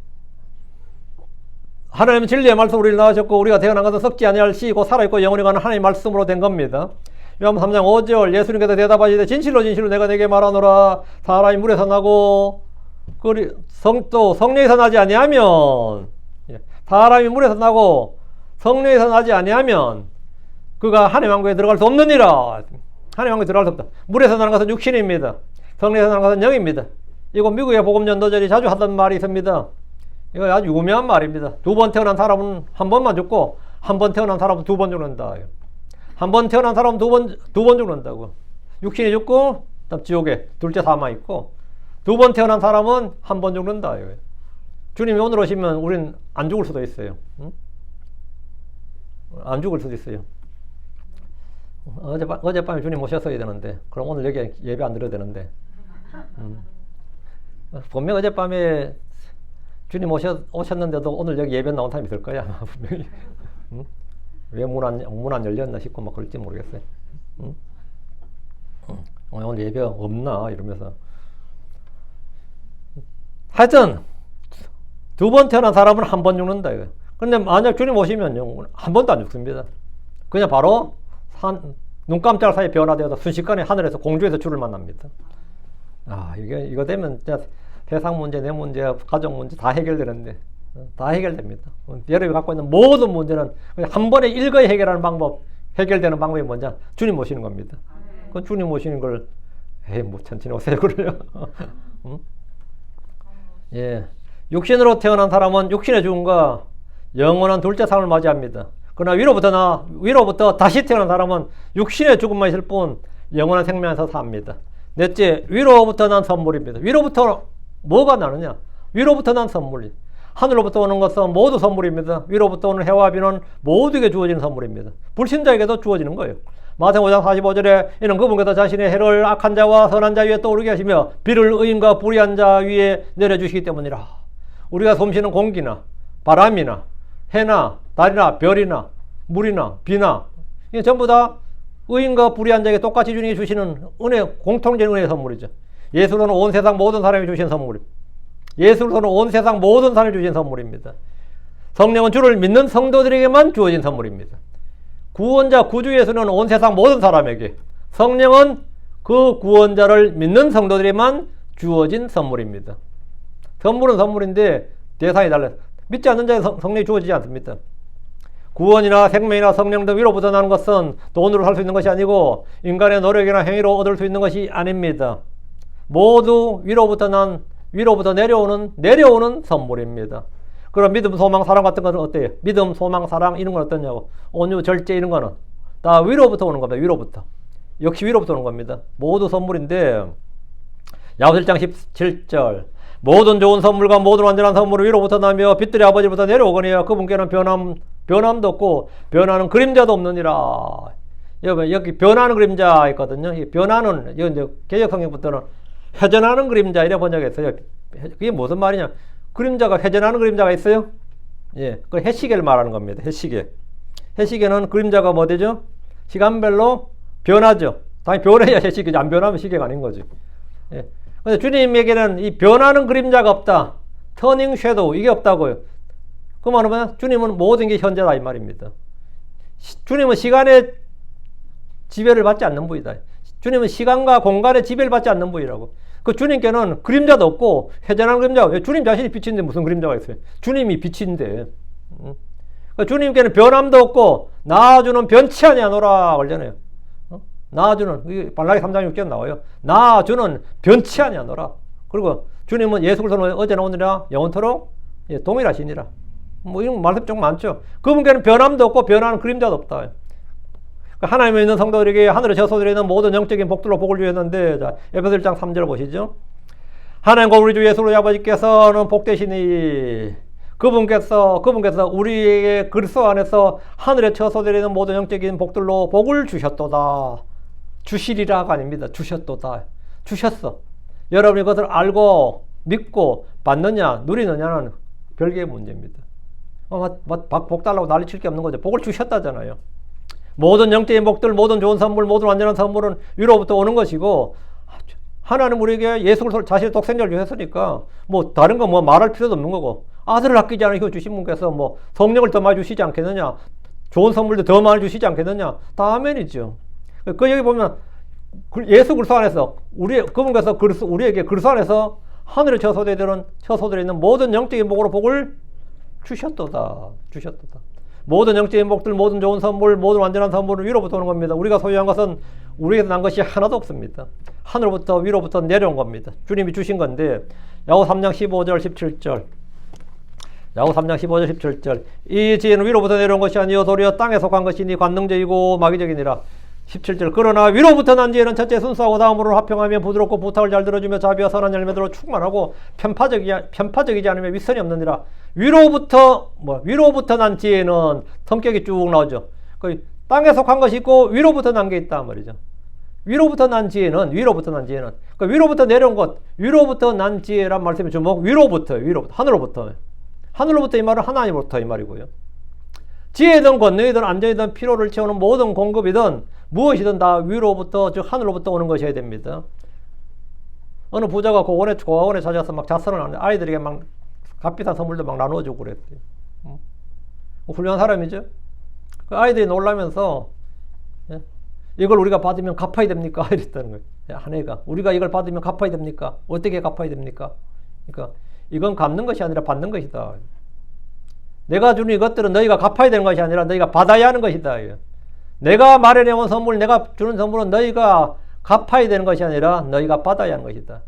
하나님은 진리의 말씀으로 우리를 낳으셨고, 우리가 태어난 것은 썩지 아니할 시이고 살아있고 영원히 가는 하나님의 말씀으로 된 겁니다. 요한복음 3장 5절 예수님께서 대답하시되 진실로 진실로 내가 내게 말하노라. 사람이 물에서 나고 또 성령에서 나지 아니하면, 사람이 물에서 나고 성령에서 나지 아니하면 그가 하나님의 왕국에 들어갈 수 없느니라. 하나님의 왕국에 들어갈 수 없다. 물에서 나는 것은 육신입니다. 성령에서 나는 것은 영입니다. 이거 미국의 복음전도자들이 자주 하던 말이 있습니다. 이거 아주 유명한 말입니다. 2번 태어난 사람은 한 번만 죽고, 한 번 태어난 사람은 2번 죽는다. 한 번 태어난 사람은 두 번 죽는다고. 육신이 죽고, 그다음 지옥에 둘째 사망 있고, 2번 태어난 사람은 한 번 죽는다. 주님이 오늘 오시면 우린 안 죽을 수도 있어요. 응? 안 죽을 수도 있어요. 어젯밤에 주님 오셨어야 되는데, 그럼 오늘 여기 예배 안 드려야 되는데. 분명 어젯밤에 주님 오셨는데도 오늘 여기 예배 나온 사람이 있을 거야. 분명히. 응? 왜 문 안 열렸나 싶고 막 그럴지 모르겠어요. 응? 오늘 예배 없나? 이러면서. 하여튼, 2번 태어난 사람은 한 번 죽는다. 근데 만약 주님 오시면요, 한 번도 안 죽습니다. 그냥 바로 눈 깜짝 사이에 변화되어서 순식간에 하늘에서 공주에서 주를 만납니다. 이거 되면 진짜 세상 문제, 내 문제, 가족 문제 다 해결되는데, 다 해결됩니다. 여러분이 갖고 있는 모든 문제는 그냥 한 번에 일거에 해결하는 방법, 해결되는 방법이 뭐냐? 주님 모시는 겁니다. 그 주님 모시는 걸, 뭐 천천히 오세요, 그래요. 응? 육신으로 태어난 사람은 육신의 죽음과 영원한 둘째 삶을 맞이합니다. 그러나 위로부터 다시 태어난 사람은 육신의 죽음만 있을 뿐 영원한 생명에서 삽니다. 넷째, 위로부터 난 선물입니다. 위로부터 뭐가 나느냐? 위로부터 난 선물이. 하늘로부터 오는 것은 모두 선물입니다. 위로부터 오는 해와 비는 모두에게 주어지는 선물입니다. 불신자에게도 주어지는 거예요. 마태복음 5장 45절에 이는 그분께서 자신의 해를 악한 자와 선한 자 위에 떠오르게 하시며 비를 의인과 불의한 자 위에 내려주시기 때문이라. 우리가 숨쉬는 공기나 바람이나 해나 달이나 별이나 물이나 비나 이게 전부 다 의인과 불의한 자에게 똑같이 주님이 주시는 은혜, 공통적인 은혜의 선물이죠. 예수로는 온 세상 모든 사람이 주신 선물입니다. 예수로는 온 세상 모든 사람이 주신 선물입니다. 성령은 주를 믿는 성도들에게만 주어진 선물입니다. 구원자 구주 예수는 온 세상 모든 사람에게, 성령은 그 구원자를 믿는 성도들에만 주어진 선물입니다. 선물은 선물인데 대상이 달라요. 믿지 않는 자의 성령이 주어지지 않습니다. 구원이나 생명이나 성령 등 위로부터 나는 것은 돈으로 살 수 있는 것이 아니고 인간의 노력이나 행위로 얻을 수 있는 것이 아닙니다. 모두 위로부터 내려오는 선물입니다. 그럼 믿음, 소망, 사랑 같은 것은 어때요? 믿음, 소망, 사랑 이런 건 어떠냐고? 온유, 절제 이런 거는 다 위로부터 오는 겁니다. 위로부터. 역시 위로부터 오는 겁니다. 모두 선물인데 야고보서 1장 17절 모든 좋은 선물과 모든 완전한 선물은 위로부터 나며 빛들의 아버지부터 내려오거니와 그분께는 변함도 없고 변하는 그림자도 없느니라. 여기 변하는 그림자 있거든요. 이 변하는 이제 개역성경부터는 회전하는 그림자 이래 번역했어요. 그게 무슨 말이냐? 그림자가 회전하는 그림자가 있어요. 예, 그 해시계를 말하는 겁니다. 해시계. 해시계는 그림자가 뭐 되죠? 시간별로 변하죠. 당연히 변해야 해시계지. 안 변하면 시계가 아닌 거지. 예. 근데 주님에게는 이 변하는 그림자가 없다. 터닝 섀도우 이게 없다고요. 그 말은 주님은 모든 게 현재다 이 말입니다. 주님은 시간의 지배를 받지 않는 분이다. 주님은 시간과 공간의 지배를 받지 않는 분이라고. 그 주님께는 그림자도 없고 회전하는 그림자가 주님 자신이 빛인데 무슨 그림자가 있어요? 주님이 빛인데. 주님께는 변함도 없고 나아주는 변치 아니하노라 그러잖아요. 나아주는 발라기 3장 6절 나와요. 나아주는 변치 아니하노라. 그리고 주님은 예수 그리스도는 어제나 오늘이나 영원토록 동일하시니라. 뭐 이런 말씀 좀 많죠. 그분께는 변함도 없고 변하는 그림자도 없다. 하나님에 있는 성도들에게 하늘의 저소들에 있는 모든 영적인 복들로 복을 주셨는데, 자, 에베소 1장 3절 보시죠. 하나님과 우리 주 예수 그리스도 아버지께서는 복되시니 그분께서 우리에게 그리스도 안에서 하늘의 처소들에 있는 모든 영적인 복들로 복을 주셨도다. 주시리라가 아닙니다. 주셨도다. 주셨어. 여러분이 그것을 알고 믿고 받느냐 누리느냐는 별개의 문제입니다. 복 달라고 난리 칠 게 없는 거죠. 복을 주셨다잖아요. 모든 영적인 복들, 모든 좋은 선물, 모든 완전한 선물은 위로부터 오는 것이고, 하나님 우리에게 예수 그리스도 자신의 독생자를 주셨으니까 뭐 다른 거 뭐 말할 필요도 없는 거고, 아들을 아끼지 않으시고 주신 분께서 뭐 성령을 더 많이 주시지 않겠느냐, 좋은 선물도 더 많이 주시지 않겠느냐, 다 아멘이죠. 그 여기 보면 예수 그리스도 안에서 그분께서 우리에게 그리스도 안에서 하늘의 처소들에 있는 모든 영적인 복으로 복을 주셨도다. 모든 영적인 복들, 모든 좋은 선물, 모든 완전한 선물은 위로부터 오는 겁니다. 우리가 소유한 것은 우리에게서 난 것이 하나도 없습니다. 하늘부터 위로부터 내려온 겁니다. 주님이 주신 건데, 야고보서 3장 15절 17절. 야고보서 3장 15절 17절. 이 지혜는 위로부터 내려온 것이 아니요 도리어 땅에 속한 것이니 관능적이고 마귀적이니라. 17절. 그러나 위로부터 난 지혜는 첫째 순수하고 다음으로 화평하며 부드럽고 부탁을 잘 들어주며 자비와 선한 열매들로 충만하고 편파적이지 않으며 윗선이 없느니라. 위로부터 난 지혜는 성격이 쭉 나오죠. 땅에 속한 것이 있고 위로부터 난 게 있다 말이죠. 위로부터 난 지혜는 위로부터 내려온 것, 위로부터 난 지혜란 말씀이 주목. 위로부터 하늘로부터 이 말은 하나님으로부터 이 말이고요. 지혜든 권능이든 안전이든 필요를 채우는 모든 공급이든 무엇이든 다 위로부터, 즉 하늘로부터 오는 것이어야 됩니다. 어느 부자가 고아원에 찾아서 막 자선을 하는데 아이들에게 막 값비싼 선물도 막 나눠주고 그랬대요. 훌륭한 사람이죠. 그 아이들이 놀라면서 이걸 우리가 받으면 갚아야 됩니까? 이랬다는 거예요. 아내가 우리가 이걸 받으면 갚아야 됩니까? 어떻게 갚아야 됩니까? 그러니까 이건 갚는 것이 아니라 받는 것이다. 내가 주는 이것들은 너희가 갚아야 되는 것이 아니라 너희가 받아야 하는 것이다. 내가 마련해온 선물, 내가 주는 선물은 너희가 갚아야 되는 것이 아니라 너희가 받아야 하는 것이다.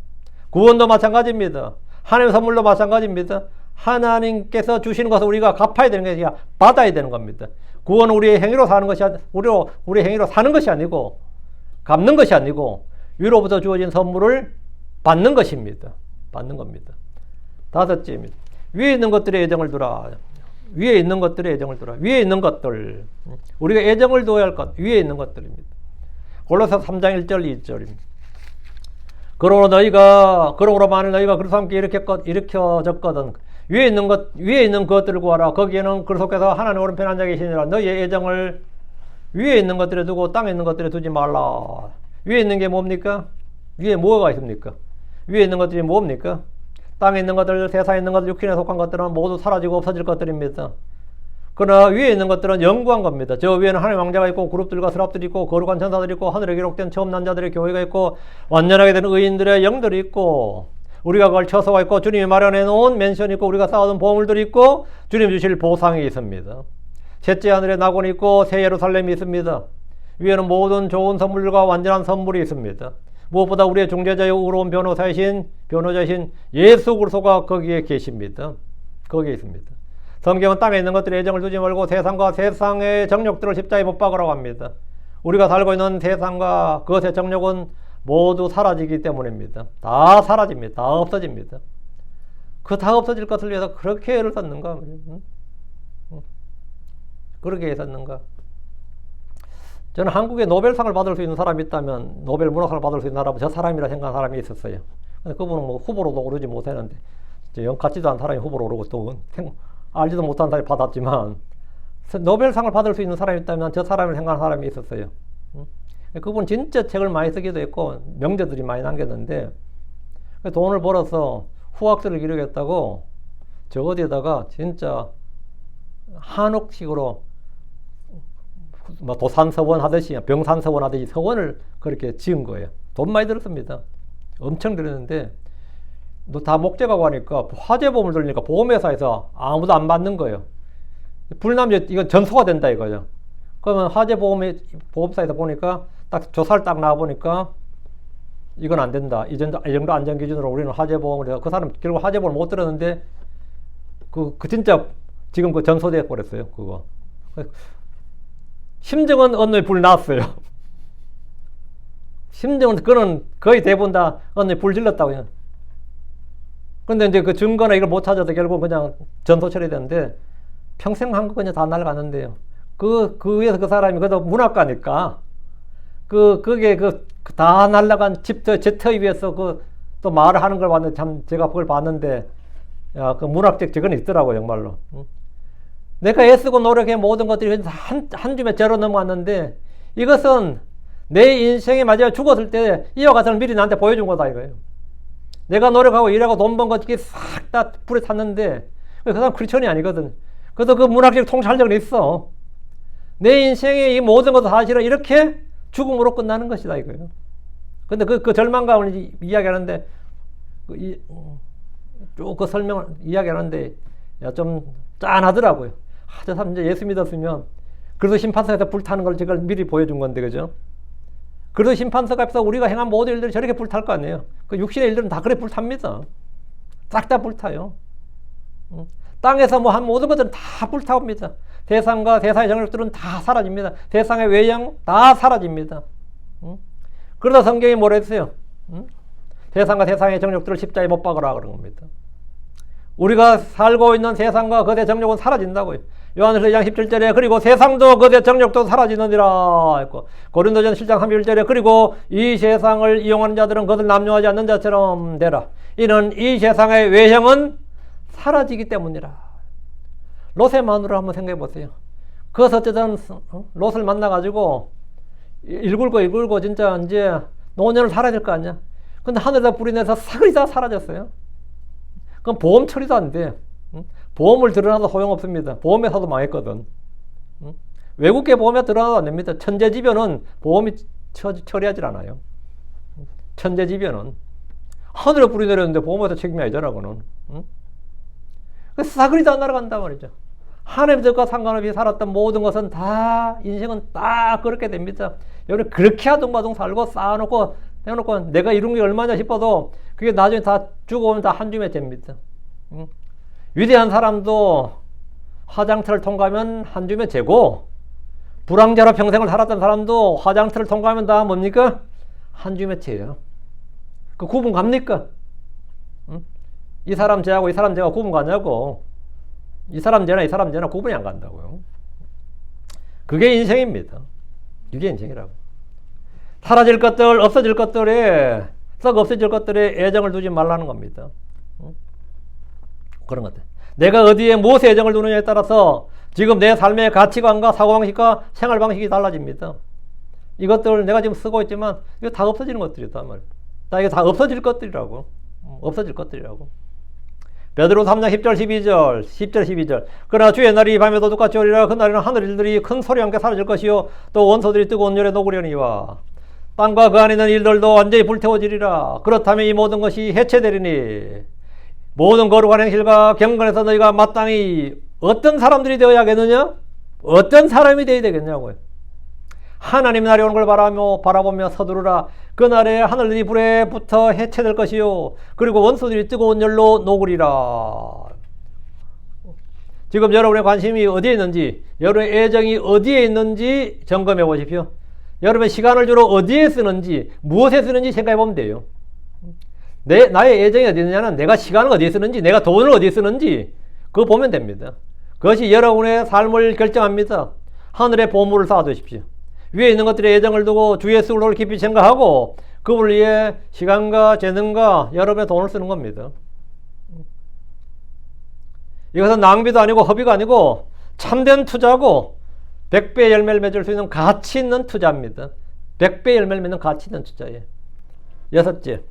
구원도 마찬가지입니다. 하나님의 선물도 마찬가지입니다. 하나님께서 주시는 것을 우리가 갚아야 되는 것이 아니라 받아야 되는 겁니다. 구원은 우리의 행위로 사는 것이 우리의 행위로 사는 것이 아니고 갚는 것이 아니고 위로부터 주어진 선물을 받는 것입니다. 받는 겁니다. 다섯째입니다. 위에 있는 것들의 애정을 두라. 위에 있는 것들의 애정을 두라. 위에 있는 것들. 우리가 애정을 두어야 할 것. 위에 있는 것들입니다. 골로새 3장 1절 2절입니다. 그러므로 만일 너희가 그리스도와 함께 일으켜졌거든 위에 있는 것들을 구하라. 거기에는 그리스도께서 하나님 오른편에 앉아 계시니라. 너희의 애정을 위에 있는 것들에 두고 땅에 있는 것들에 두지 말라. 위에 있는 게 뭡니까? 위에 뭐가 있습니까? 위에 있는 것들이 뭡니까? 땅에 있는 것들, 세상에 있는 것들, 육신에 속한 것들은 모두 사라지고 없어질 것들입니다. 그러나 위에 있는 것들은 영구한 겁니다. 저 위에는 하나님의 왕자가 있고 그룹들과 스랍들이 있고 거룩한 천사들이 있고 하늘에 기록된 처음 난 자들의 교회가 있고 완전하게 된 의인들의 영들이 있고 우리가 그걸 처소가 있고 주님이 마련해 놓은 맨션이 있고 우리가 쌓아둔 보물들이 있고 주님 주실 보상이 있습니다. 셋째 하늘에 낙원이 있고 새 예루살렘이 있습니다. 위에는 모든 좋은 선물과 완전한 선물이 있습니다. 무엇보다 우리의 중재자요 의로운 변호자이신 예수 그리스도가 거기에 계십니다. 거기에 있습니다. 성경은 땅에 있는 것들에 애정을 두지 말고 세상과 세상의 정욕들을 십자가에 못 박으라고 합니다. 우리가 살고 있는 세상과 그것의 정욕은 모두 사라지기 때문입니다. 다 사라집니다. 다 없어집니다. 그 다 없어질 것을 위해서 그렇게 애를 썼는가? 그렇게 애썼는가? 저는 한국에 노벨상을 받을 수 있는 사람이 있다면 노벨 문학상을 받을 수 있는 사람은 저 사람이라 생각하는 사람이 있었어요. 근데 그분은 뭐 후보로도 오르지 못했는데 영 같지도 않은 사람이 후보로 오르고 또 알지도 못한 사람이 받았지만 노벨상을 받을 수 있는 사람이 있다면 저 사람을 생각하는 사람이 있었어요. 그분 진짜 책을 많이 쓰기도 했고 명제들이 많이 남겼는데 돈을 벌어서 후학들을 기르겠다고 저 어디에다가 진짜 한옥식으로 뭐 도산서원 하듯이 병산서원 하듯이 서원을 그렇게 지은 거예요. 돈 많이 들었습니다. 엄청 들었는데 다 목재가고 하니까 화재보험을 들으니까 보험회사에서 아무도 안 받는 거예요. 불남제 이건 전소가 된다 이거죠. 그러면 화재보험사에서 보니까 딱 조사를 딱 나와보니까 이건 안 된다. 이 정도 안전기준으로 우리는 화재보험을 해서 그 사람 결국 화재보험을 못 들었는데 그 진짜 지금 그 전소돼 버렸어요. 그거. 심정은 어느 날 불 났어요. 심정은 그거는 거의 대부분 다 어느 날 불 질렀다고요. 근데 이제 그 증거나 이걸 못 찾아서 결국 그냥 전소 처리되는데 평생 한 거 그냥 다 날아가는데요. 그 위에서 그 사람이 그래도 문학가니까 그게 다 날아간 제 터 위에서 또 말을 하는 걸 봤는데 참 제가 그걸 봤는데 야, 그 문학적 저건 있더라고요, 정말로. 내가 애쓰고 노력해 모든 것들이 한 줌에 절어 넘어왔는데 이것은 내 인생의 마지막 죽었을 때 이와 같은 미리 나한테 보여준 거다 이거예요. 내가 노력하고 일하고 돈 번 것들이 싹 다 불에 탔는데 그 사람 크리스천이 아니거든. 그래도 그 문학적 통찰력은 있어. 내 인생의 이 모든 것도 사실은 이렇게 죽음으로 끝나는 것이다 이거예요. 근데 그 절망감을 이야기하는데 쭉 그 설명을 이야기하는데 좀 짠하더라고요. 저 사람 이제 예수 믿었으면 그래서 심판서에서 불타는 걸 제가 미리 보여준 건데 그죠? 그래도 심판서가 앞에서 우리가 행한 모든 일들이 저렇게 불탈 거 아니에요. 그 육신의 일들은 다 그래 불탑니다. 싹 다 불타요. 땅에서 뭐 한 모든 것들은 다 불타옵니다. 세상과 세상의 정욕들은 다 사라집니다. 세상의 외형 다 사라집니다. 그러다 성경이 뭐라 했어요? 세상과 세상의 정욕들을 십자가에 못 박으라 그런 겁니다. 우리가 살고 있는 세상과 거대 정욕은 사라진다고요. 요한일서 2장 17절에 그리고 세상도 거대 정욕도 사라지느니라 했고 고린도전 7장 31절에 그리고 이 세상을 이용하는 자들은 그것을 남용하지 않는 자처럼 되라. 이는 이 세상의 외형은 사라지기 때문이라. 롯의 마누라 한번 생각해 보세요. 그것은 어쨌든 롯을 만나가지고 일굴고 진짜 이제 노년을 살아야 될 거 아니야. 근데 하늘에서 불이 내서 사그리 다 사라졌어요. 그럼 보험 처리도 안 돼. 보험을 들어놔도 소용없습니다. 보험회사도 망했거든. 외국계 보험에 들어놔도 안 됩니다. 천재지변은 보험이 처리하지 않아요. 천재지변은. 하늘에 불이 내렸는데 보험회사 책임이 아니잖아, 그거는. 싸그리 다 날아간단 말이죠. 하나님과 상관없이 살았던 모든 것은 다, 인생은 딱 그렇게 됩니다. 여러분, 그렇게 아둥바둥 살고 쌓아놓고, 해놓고 내가 이룬 게 얼마냐 싶어도 그게 나중에 다 죽어오면 다 한 줌에 됩니다. 위대한 사람도 화장터를 통과하면 한 줌에 재고, 불황자로 평생을 살았던 사람도 화장터를 통과하면 다 뭡니까? 한 줌에 재요. 그 구분 갑니까? 이 사람 쟤하고 이 사람 쟤가 구분 가냐고. 이 사람 쟤나 이 사람 쟤나 구분이 안 간다고요. 그게 인생입니다. 이게 인생이라고. 사라질 것들, 없어질 것들에, 썩 없어질 것들에 애정을 두지 말라는 겁니다. 그런 것들. 내가 어디에 무엇에 애정을 두느냐에 따라서 지금 내 삶의 가치관과 사고방식과 생활방식이 달라집니다. 이것들 내가 지금 쓰고 있지만 이거 다 없어지는 것들이다 말이야. 이게 다 없어질 것들이라고. 없어질 것들이라고. 베드로 3장 10절 12절 10절 12절 그러나 주의 날이 밤에 도둑같이 오리라. 그날에는 하늘일들이 큰 소리와 함께 사라질 것이요 또 원소들이 뜨거운 열에 녹으려니와 땅과 그 안에 있는 일들도 완전히 불태워지리라. 그렇다면 이 모든 것이 해체되리니 모든 거룩한 행실과 경건에서 너희가 마땅히 어떤 사람들이 되어야겠느냐? 어떤 사람이 되어야 되겠냐고요. 하나님의 날이 오는 걸 바라보며 서두르라. 그날에 하늘들이 불에 붙어 해체될 것이요 그리고 원소들이 뜨거운 열로 녹으리라. 지금 여러분의 관심이 어디에 있는지, 여러분의 애정이 어디에 있는지 점검해 보십시오. 여러분의 시간을 주로 어디에 쓰는지, 무엇에 쓰는지 생각해 보면 돼요. 나의 애정이 어디 있느냐는 내가 시간을 어디에 쓰는지, 내가 돈을 어디에 쓰는지 그거 보면 됩니다. 그것이 여러분의 삶을 결정합니다. 하늘에 보물을 쌓아두십시오. 위에 있는 것들에 애정을 두고 주 예수를 깊이 생각하고 그분을 위해 시간과 재능과 여러분의 돈을 쓰는 겁니다. 이것은 낭비도 아니고 허비가 아니고 참된 투자고 100배의 열매를 맺을 수 있는 가치 있는 투자입니다. 100배의 열매를 맺는 가치 있는 투자예요. 여섯째,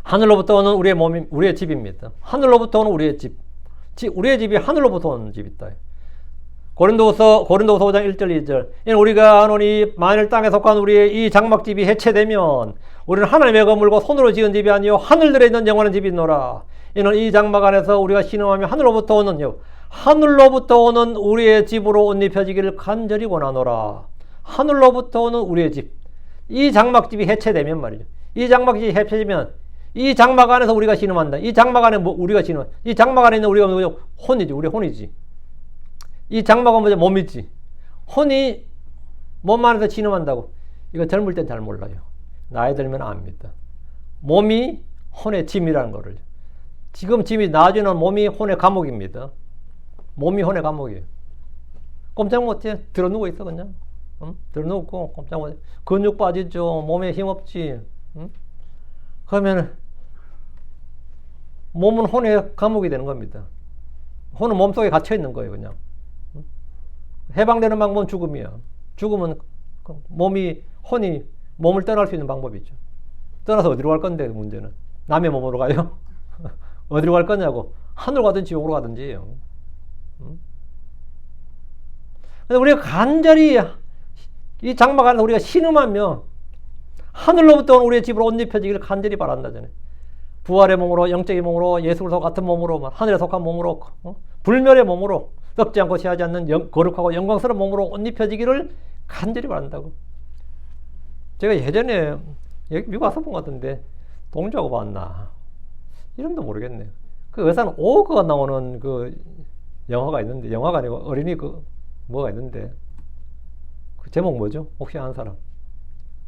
하늘로부터 오는 우리의 집입니다. 하늘로부터 오는 우리의 집. 우리의 집이 하늘로부터 오는 집이다. 고린도후서 5장 1절 2절 이는 우리가 아노니 만일 땅에 속한 우리의 이 장막집이 해체되면 우리는 하나님의 건물고 손으로 지은 집이 아니요 하늘들에 있는 영원한 집이 있노라. 이는 이 장막 안에서 우리가 신음하며 하늘로부터 오는 우리의 집으로 옷 입혀지기를 간절히 원하노라. 하늘로부터 오는 우리의 집. 이 장막집이 해체되면 말이죠. 이 장막집이 해체되면 이 장막 안에서 우리가 신음한다. 이 장막 안에 우리가 신음한다. 이 장막 안에 있는 우리가 혼이지. 우리 혼이지. 이 장막은 뭐죠? 몸이지. 혼이 몸 안에서 신음한다고. 이거 젊을 땐 잘 몰라요. 나이 들면 압니다. 몸이 혼의 짐이라는 거를. 지금 짐이 나중에는 몸이 혼의 감옥입니다. 몸이 혼의 감옥이에요. 꼼짝 못해. 들어누워 있어 그냥. 응? 들어누웠고 꼼짝 못해. 근육 빠지죠. 몸에 힘 없지. 응? 그러면 몸은 혼의 감옥이 되는 겁니다. 혼은 몸속에 갇혀 있는 거예요 그냥. 해방되는 방법은 죽음이야. 죽음은 혼이 몸을 떠날 수 있는 방법이죠. 떠나서 어디로 갈 건데 문제는. 남의 몸으로 가요? 어디로 갈 거냐고. 하늘 가든지 지옥으로 가든지요. 근데 우리가 간절히 이 장막 안에서 우리가 신음하며 하늘로부터 온 우리의 집으로 옷 입혀지기를 간절히 바란다잖아요. 부활의 몸으로, 영적인 몸으로, 예수 그리스도 같은 몸으로, 하늘에 속한 몸으로, 불멸의 몸으로, 썩지 않고 시하지 않는 거룩하고 영광스러운 몸으로 옷 입혀지기를 간절히 바란다고. 제가 예전에 미국 와서 본 것 같은데 동조하고 봤나 이름도 모르겠네요. 그 의사는 오그가 나오는 그 영화가 있는데, 영화가 아니고 어린이 뭐가 있는데 그 제목 뭐죠? 혹시 아는 사람?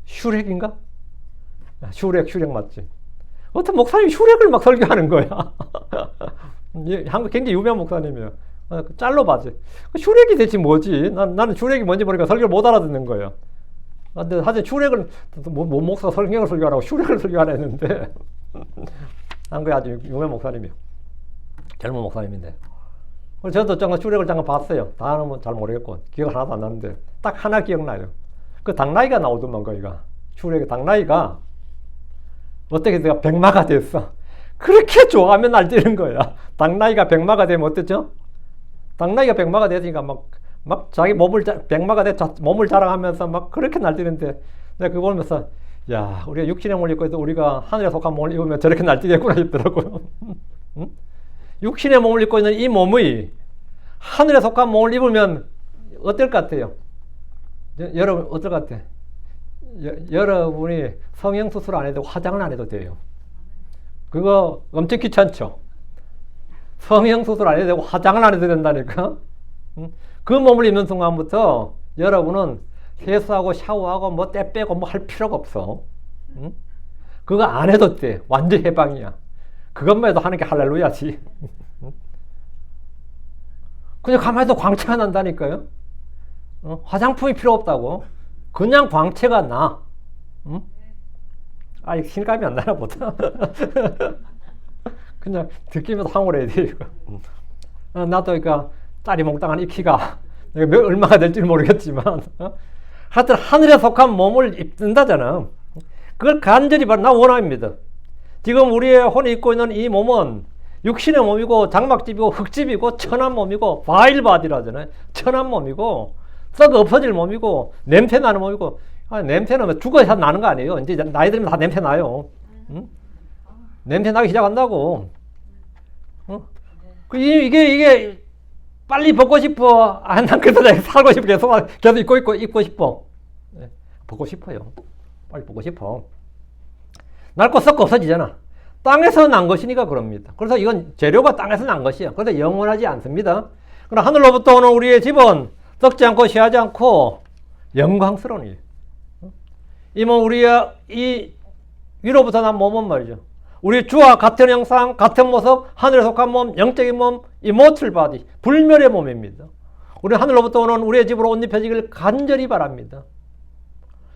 슈렉인가? 슈렉 맞지? 어떤 목사님이 슈렉을 막 설교하는 거야. 한국 굉장히 유명한 목사님이에요. 짤로 봤지. 슈렉이 대체 뭐지? 나는 슈렉이 뭔지 모르니까 설교를 못 알아듣는 거예요. 근데 사실 슈렉을 목사 성경을 설교하라고 슈렉을 설교하라 했는데 한국에 아주 유명한 목사님이에요. 젊은 목사님인데. 저도 슈렉을 잠깐 봤어요. 다는 잘 모르겠고 기억 하나도 안 나는데 딱 하나 기억나요. 그 당나이가 나오더만 거기가. 슈렉의 당나이가 어떻게 내가 백마가 됐어. 그렇게 좋아하면 날뛰는 거야. 당나이가 백마가 되면 어땠죠? 당나이가 백마가 됐으니까 막 자기 백마가 돼 몸을 자랑하면서 막 그렇게 날뛰는데 내가 그거 보면서 야, 우리가 육신의 몸을 입고 있어 우리가 하늘에 속한 몸을 입으면 저렇게 날뛰겠구나 싶더라고요. 응? 육신의 몸을 입고 있는 이 몸이 하늘에 속한 몸을 입으면 어떨 것 같아요? 여러분 어떨 것 같아? 여러분이 성형수술 안 해도 화장을 안 해도 돼요. 그거 엄청 귀찮죠? 성형수술 안 해도 되고 화장을 안 해도 된다니까? 그 몸을 입는 순간부터 여러분은 세수하고 샤워하고 뭐 때 빼고 뭐 할 필요가 없어. 그거 안 해도 돼. 완전 해방이야. 그것만 해도 하는 게 할렐루야지. 그냥 가만히 있어도 광채가 난다니까요. 화장품이 필요 없다고. 그냥 광채가 나. 아니 실감이 안 나나 보다. 그냥 듣기면 황홀해야 돼. 나도 그러니까 짜리 몽땅한 이 키가 얼마가 될지는 모르겠지만 하여튼 하늘에 속한 몸을 입는다잖아. 그걸 간절히 나 원합니다. 지금 우리의 혼이 입고 있는 이 몸은 육신의 몸이고 장막집이고 흙집이고 천한 몸이고 바일바디라잖아요. 천한 몸이고 썩어 없어질 몸이고 냄새 나는 몸이고. 냄새는 뭐 죽어야 나는 거 아니에요. 이제 나이 들면 다 냄새 나요. 응? 냄새 나기 시작한다고. 이게 빨리 벗고 싶어. 난 그래서 살고 싶어. 계속 입고 싶어. 네, 벗고 싶어요. 빨리 벗고 싶어. 낡고 썩고 없어지잖아. 땅에서 난 것이니까 그럽니다. 그래서 이건 재료가 땅에서 난 것이야. 그래서 영원하지 않습니다. 그러나 하늘로부터 오는 우리의 집은 썩지 않고 쉬하지 않고 영광스러운 일. 이 몸 이 위로부터 난 몸은 말이죠. 우리 주와 같은 형상, 같은 모습, 하늘에 속한 몸, 영적인 몸, immortal body, 불멸의 몸입니다. 우리 하늘로부터 오는 우리의 집으로 옷 입혀지기를 간절히 바랍니다.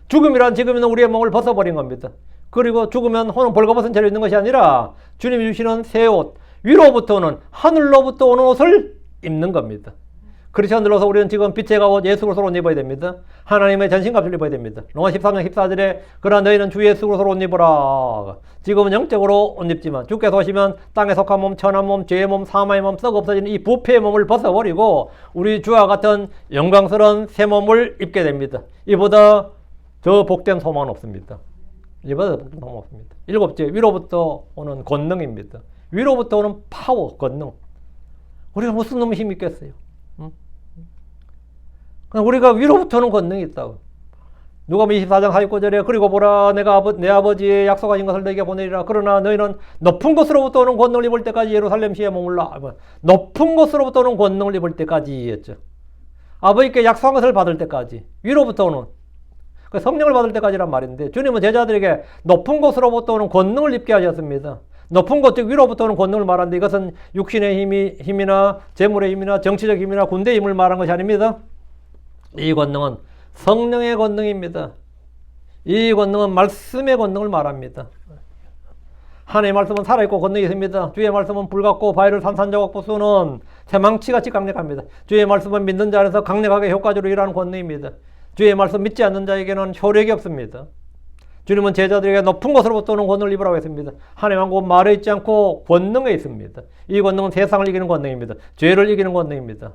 죽음이란 지금 있는 우리의 몸을 벗어버린 겁니다. 그리고 죽으면 혼은 벌거벗은 채로 있는 것이 아니라 주님이 주시는 새 옷, 위로부터 오는 하늘로부터 오는 옷을 입는 겁니다. 크리스천들로서 우리는 지금 빛의 갑옷 예수 그리스도로 옷 입어야 됩니다. 하나님의 전신갑주를 입어야 됩니다. 로마 13장 14절에 그러나 너희는 주 예수 그리스도로 옷 입어라. 지금은 영적으로 옷 입지만 주께서 오시면 땅에 속한 몸, 천한 몸, 죄의 몸, 사마의 몸, 썩어 없어지는 이 부패의 몸을 벗어버리고 우리 주와 같은 영광스러운 새 몸을 입게 됩니다. 이보다 더 복된 소망은 없습니다. 이보다 더 복된 소망은 없습니다. 일곱째, 위로부터 오는 권능입니다. 위로부터 오는 파워, 권능. 우리가 무슨 놈의 힘이 있겠어요? 우리가 위로부터 오는 권능이 있다고. 누가복음 24장 49절에 그리고 보라 내가 내 아버지의 약속하신 것을 너에게 보내리라. 그러나 너희는 높은 곳으로부터 오는 권능을 입을 때까지 예루살렘 시에 머물라. 높은 곳으로부터 오는 권능을 입을 때까지 했죠. 아버지께 약속한 것을 받을 때까지. 위로부터 오는 성령을 받을 때까지란 말인데 주님은 제자들에게 높은 곳으로부터 오는 권능을 입게 하셨습니다. 높은 곳, 즉 위로부터 오는 권능을 말하는데 이것은 육신의 힘이나 재물의 힘이나 정치적 힘이나 군대의 힘을 말한 것이 아닙니다. 이 권능은 성령의 권능입니다. 이 권능은 말씀의 권능을 말합니다. 하나님의 말씀은 살아있고 권능이 있습니다. 주의 말씀은 불같고 바위를 산산조각 부수는 새망치같이 강력합니다. 주의 말씀은 믿는 자 안에서 강력하게 효과적으로 일하는 권능입니다. 주의 말씀 믿지 않는 자에게는 효력이 없습니다. 주님은 제자들에게 높은 곳으로부터 오는 권능을 입으라고 했습니다. 하나님 한 곳 말에 있지 않고 권능에 있습니다. 이 권능은 세상을 이기는 권능입니다. 죄를 이기는 권능입니다.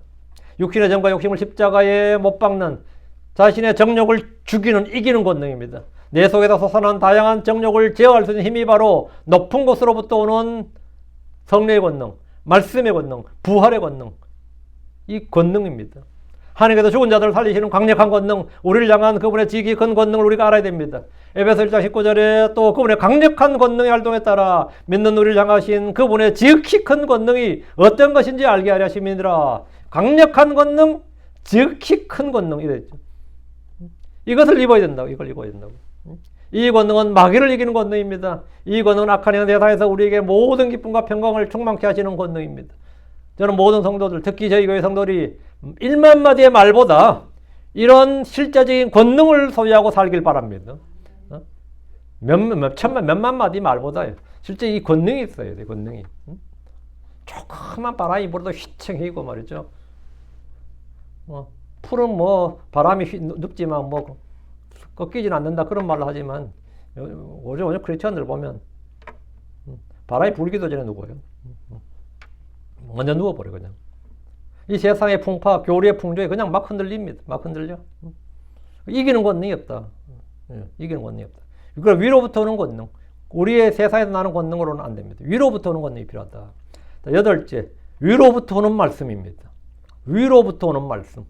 육신의 정과 욕심을 십자가에 못 박는 자신의 정욕을 죽이는 이기는 권능입니다. 내 속에서 솟아난 다양한 정욕을 제어할 수 있는 힘이 바로 높은 곳으로부터 오는 성령의 권능, 말씀의 권능, 부활의 권능, 이 권능입니다. 하나님께서 죽은 자들을 살리시는 강력한 권능, 우리를 향한 그분의 지극히 큰 권능을 우리가 알아야 됩니다. 에베소 1장 19절에 또 그분의 강력한 권능의 활동에 따라 믿는 우리를 향하신 그분의 지극히 큰 권능이 어떤 것인지 알게 하려 하심이니라. 강력한 권능, 지극히 큰 권능 이랬죠. 이것을 입어야 된다고. 이걸 입어야 된다고. 이 권능은 마귀를 이기는 권능입니다. 이 권능은 악한 영 세상에서 우리에게 모든 기쁨과 평강을 충만케 하시는 권능입니다. 저는 모든 성도들, 특히 저희 교회 성도들이 1만 마디의 말보다 이런 실제적인 권능을 소유하고 살길 바랍니다. 몇만 마디 말보다요. 실제 이 권능이 있어야 돼, 권능이. 조그만 바람이 불어도 휘청이고 말이죠. 풀은 바람이 눕지만 꺾이진 않는다 그런 말을 하지만 요즘 크리스천들 보면 바람이 불기도 전에 누워요. 먼저 누워버려 그냥. 이 세상의 풍파, 교리의 풍조에 그냥 막 흔들립니다. 막 흔들려. 이기는 권능이 없다. 이기는 권능이 없다. 그럼 위로부터 오는 권능. 우리의 세상에서 나는 권능으로는 안 됩니다. 위로부터 오는 권능이 필요하다. 여덟째, 위로부터 오는 말씀입니다. 위로부터 오는 말씀.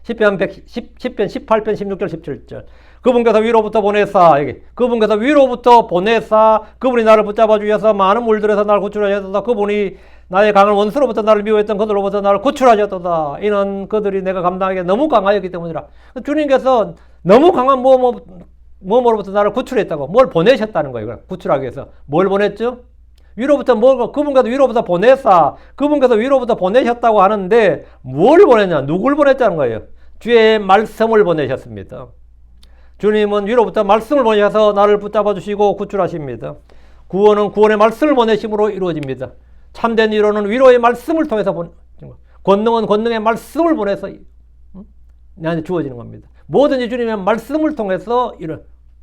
10편 18편 16절 17절. 그분께서 위로부터 보내사, 그분께서 위로부터 보내사, 그분이 나를 붙잡아 주셔서 많은 물들에서 나를 구출하셨다. 그분이 나의 강한 원수로부터 나를 미워했던 그들로부터 나를 구출하셨다. 이는 그들이 내가 감당하기에 너무 강하였기 때문이라. 주님께서 너무 강한 뭐뭐로부터 나를 구출했다고. 뭘 보내셨다는 거예요. 구출하기 위해서. 뭘 보냈죠? 위로부터 그분께서 위로부터 보내사, 그분께서 위로부터 보내셨다고 하는데 뭘 보냈냐? 누굴 보냈다는 거예요? 주의 말씀을 보내셨습니다. 주님은 위로부터 말씀을 보내셔서 나를 붙잡아 주시고 구출하십니다. 구원은 구원의 말씀을 보내심으로 이루어집니다. 참된 위로는 위로의 말씀을 통해서 권능은 권능의 말씀을 보내서 나한테 주어지는 겁니다. 뭐든지 주님의 말씀을 통해서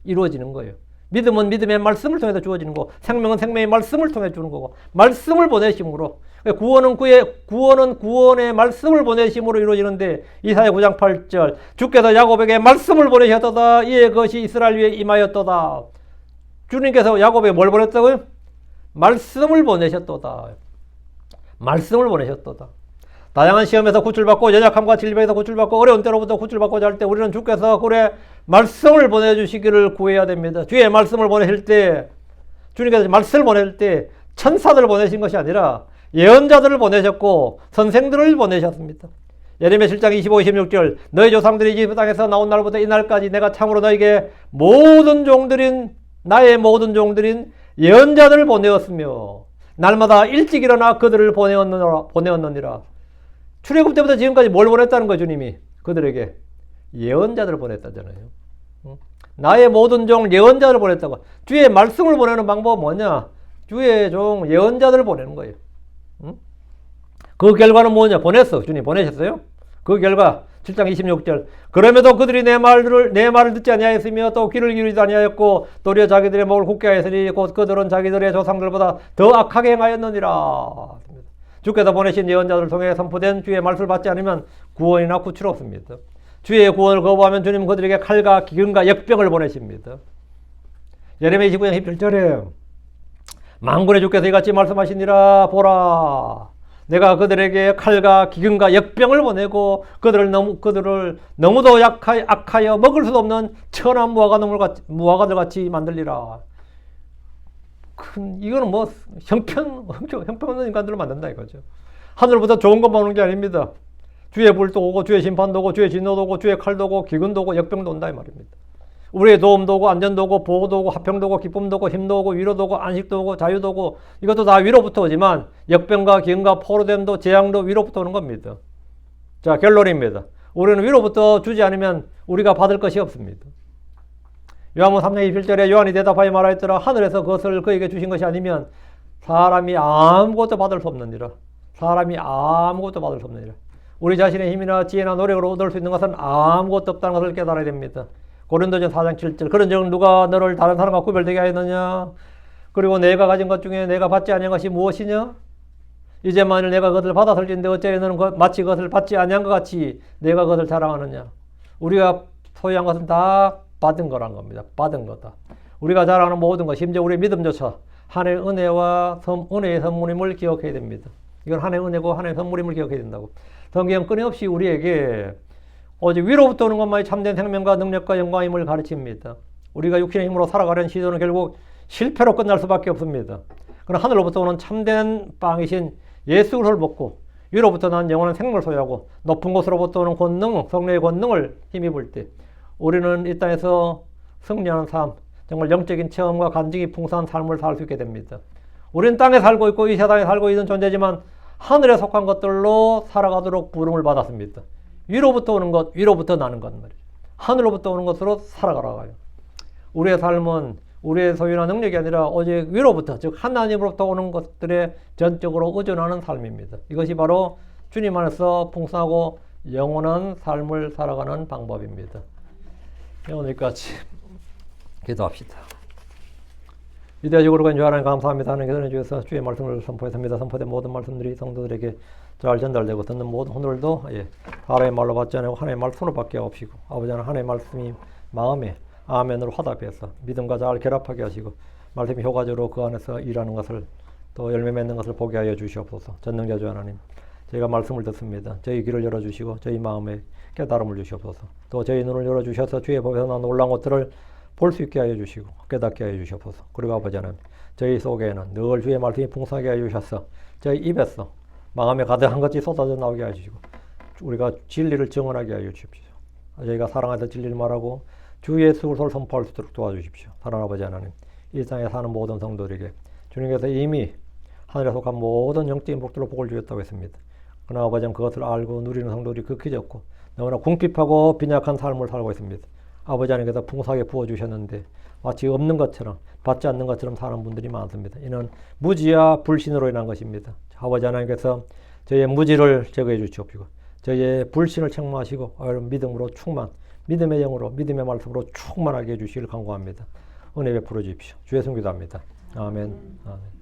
이루어지는 거예요. 믿음은 믿음의 말씀을 통해서 주어지는 거고 생명은 생명의 말씀을 통해 주는 거고 말씀을 보내심으로 구원은 구원의 말씀을 보내심으로 이루어지는데 이사야 9장 8절 주께서 야곱에게 말씀을 보내셨도다 이에 그것이 이스라엘 위에 임하였도다. 주님께서 야곱에게 뭘 보냈다고요? 말씀을 보내셨도다. 말씀을 보내셨도다. 다양한 시험에서 구출받고 연약함과 질병에서 구출받고 어려운 때로부터 구출받고자 할 때 우리는 주께서 그래 말씀을 보내주시기를 구해야 됩니다. 주의 말씀을 보내실 때 주님께서 말씀을 보낼 때 천사들을 보내신 것이 아니라 예언자들을 보내셨고 선생들을 보내셨습니다. 예레미야 7장 25, 26절 너희 조상들이 이집트 땅에서 나온 날부터 이 날까지 내가 참으로 너에게 나의 모든 종들인 예언자들을 보내었으며 날마다 일찍 일어나 그들을 보내었느니라. 출애굽 때부터 지금까지 뭘 보냈다는 거예요, 주님이? 그들에게 예언자들을 보냈다잖아요. 나의 모든 종 예언자들을 보냈다고. 주의 말씀을 보내는 방법은 뭐냐? 주의 종 예언자들을 보내는 거예요. 그 결과는 뭐냐? 보냈어. 주님 보내셨어요. 그 결과 7장 26절 그럼에도 그들이 내 말을 듣지 아니하였으며 또 귀를 기울이지 아니하였고 도리어 자기들의 목을 굳게 하였으니 곧 그들은 자기들의 조상들보다 더 악하게 행하였느니라. 주께서 보내신 예언자들을 통해 선포된 주의 말씀을 받지 않으면 구원이나 구출 없습니다. 주의 구원을 거부하면 주님은 그들에게 칼과 기근과 역병을 보내십니다. 예레미야 29장 17절에 만군의 주께서 이같이 말씀하시니라 보라 내가 그들에게 칼과 기근과 역병을 보내고 그들을 너무도 악하여 먹을 수도 없는 천한 무화과들 같이 만들리라. 이거는 뭐 형편 없는 인간들을 만든다 이거죠. 하늘부터 좋은 것만 오는 게 아닙니다. 주의 불도 오고 주의 심판도 오고 주의 진노도 오고 주의 칼도 오고 기근도 오고 역병도 온다 이 말입니다. 우리의 도움도 오고 안전도 오고 보호도 오고 화평도 오고 기쁨도 오고 힘도 오고 위로도 오고 안식도 오고 자유도 오고 이것도 다 위로부터 오지만 역병과 기근과 포로됨도 재앙도 위로부터 오는 겁니다. 자, 결론입니다. 우리는 위로부터 주지 않으면 우리가 받을 것이 없습니다. 요한복음 3장 27절에 요한이 대답하여 말하였더라 하늘에서 그것을 그에게 주신 것이 아니면 사람이 아무것도 받을 수 없느니라. 사람이 아무것도 받을 수 없느니라. 우리 자신의 힘이나 지혜나 노력으로 얻을 수 있는 것은 아무것도 없다는 것을 깨달아야 됩니다. 고린도전 4장 7절 그런즉 누가 너를 다른 사람과 구별되게 하였느냐 그리고 내가 가진 것 중에 내가 받지 아니한 것이 무엇이냐 이제 만일 내가 그것을 받았을진데 어찌하여 너는 마치 그것을 받지 아니한 것 같이 내가 그것을 자랑하느냐. 우리가 소유한 것은 다 받은 거란 겁니다. 받은 거다. 우리가 자랑하는 모든 것 심지어 우리의 믿음조차 하나의 은혜와 은혜의 선물임을 기억해야 됩니다. 이건 하나의 은혜고 하나의 선물임을 기억해야 된다고. 성경은 끊임없이 우리에게 오직 위로부터 오는 것만이 참된 생명과 능력과 영광임을 가르칩니다. 우리가 육신의 힘으로 살아가려는 시도는 결국 실패로 끝날 수밖에 없습니다. 그러나 하늘로부터 오는 참된 빵이신 예수 그리스도를 먹고 위로부터 난 영원한 생명을 소유하고 높은 곳으로부터 오는 권능, 성령의 권능을 힘입을 때 우리는 이 땅에서 승리하는 삶, 정말 영적인 체험과 간증이 풍성한 삶을 살 수 있게 됩니다. 우리는 땅에 살고 있고 이 세상에 살고 있는 존재지만 하늘에 속한 것들로 살아가도록 부름을 받았습니다. 위로부터 오는 것, 위로부터 나는 것 말이죠. 하늘로부터 오는 것으로 살아가라고요. 우리의 삶은 우리의 소유나 능력이 아니라 오직 위로부터, 즉 하나님으로부터 오는 것들에 전적으로 의존하는 삶입니다. 이것이 바로 주님 안에서 풍성하고 영원한 삶을 살아가는 방법입니다. 오늘까지 기도합시다. 위대하시고 주 하나님 감사합니다. 하나님께서 주셔서 주의 말씀을 선포했습니다. 선포된 모든 말씀들이 성도들에게 잘 전달되고 듣는 모든 오늘도 하나님의 말로 받지 않고 하나님의 말씀으로 받게 하옵시고 아버지 하나님 하나님의 말씀이 마음에 아멘으로 화답해서 믿음과 잘 결합하게 하시고 말씀이 효과적으로 그 안에서 일하는 것을 또 열매 맺는 것을 보게 하여 주시옵소서. 전능자주 하나님 저희가 말씀을 듣습니다. 저희 귀를 열어주시고 저희 마음에 깨달음을 주시옵소서. 또 저희 눈을 열어주셔서 주의 법에서 난 놀라운 것들을 볼 수 있게 하여 주시고 깨닫게 하여 주시옵소서. 그리고 아버지 하나님 저희 속에는 늘 주의 말씀이 풍성하게 하여 주셔서 저희 입에서 마음에 가득한 것이 쏟아져 나오게 하여 주시고 우리가 진리를 증언하게 하여 주십시오. 저희가 사랑하는 진리를 말하고 주 예수 그리스도를 선포할 수 있도록 도와주십시오. 사랑하는 아버지 하나님 이 땅에 사는 모든 성도들에게 주님께서 이미 하늘에 속한 모든 영적인 복들로 복을 주셨다고 했습니다. 그러나 아버지는 그것을 알고 누리는 성도들이 극히 적고 너무나 궁핍하고 빈약한 삶을 살고 있습니다. 아버지 하나님께서 풍성하게 부어주셨는데 마치 없는 것처럼 받지 않는 것처럼 사는 분들이 많습니다. 이는 무지와 불신으로 인한 것입니다. 아버지 하나님께서 저희의 무지를 제거해 주시옵시고 저희의 불신을 책망하시고 믿음으로 충만, 믿음의 영으로 믿음의 말씀으로 충만하게 해주시길 간구합니다. 은혜 베풀어 주십시오. 주의 성기도합니다. 아멘. 아멘.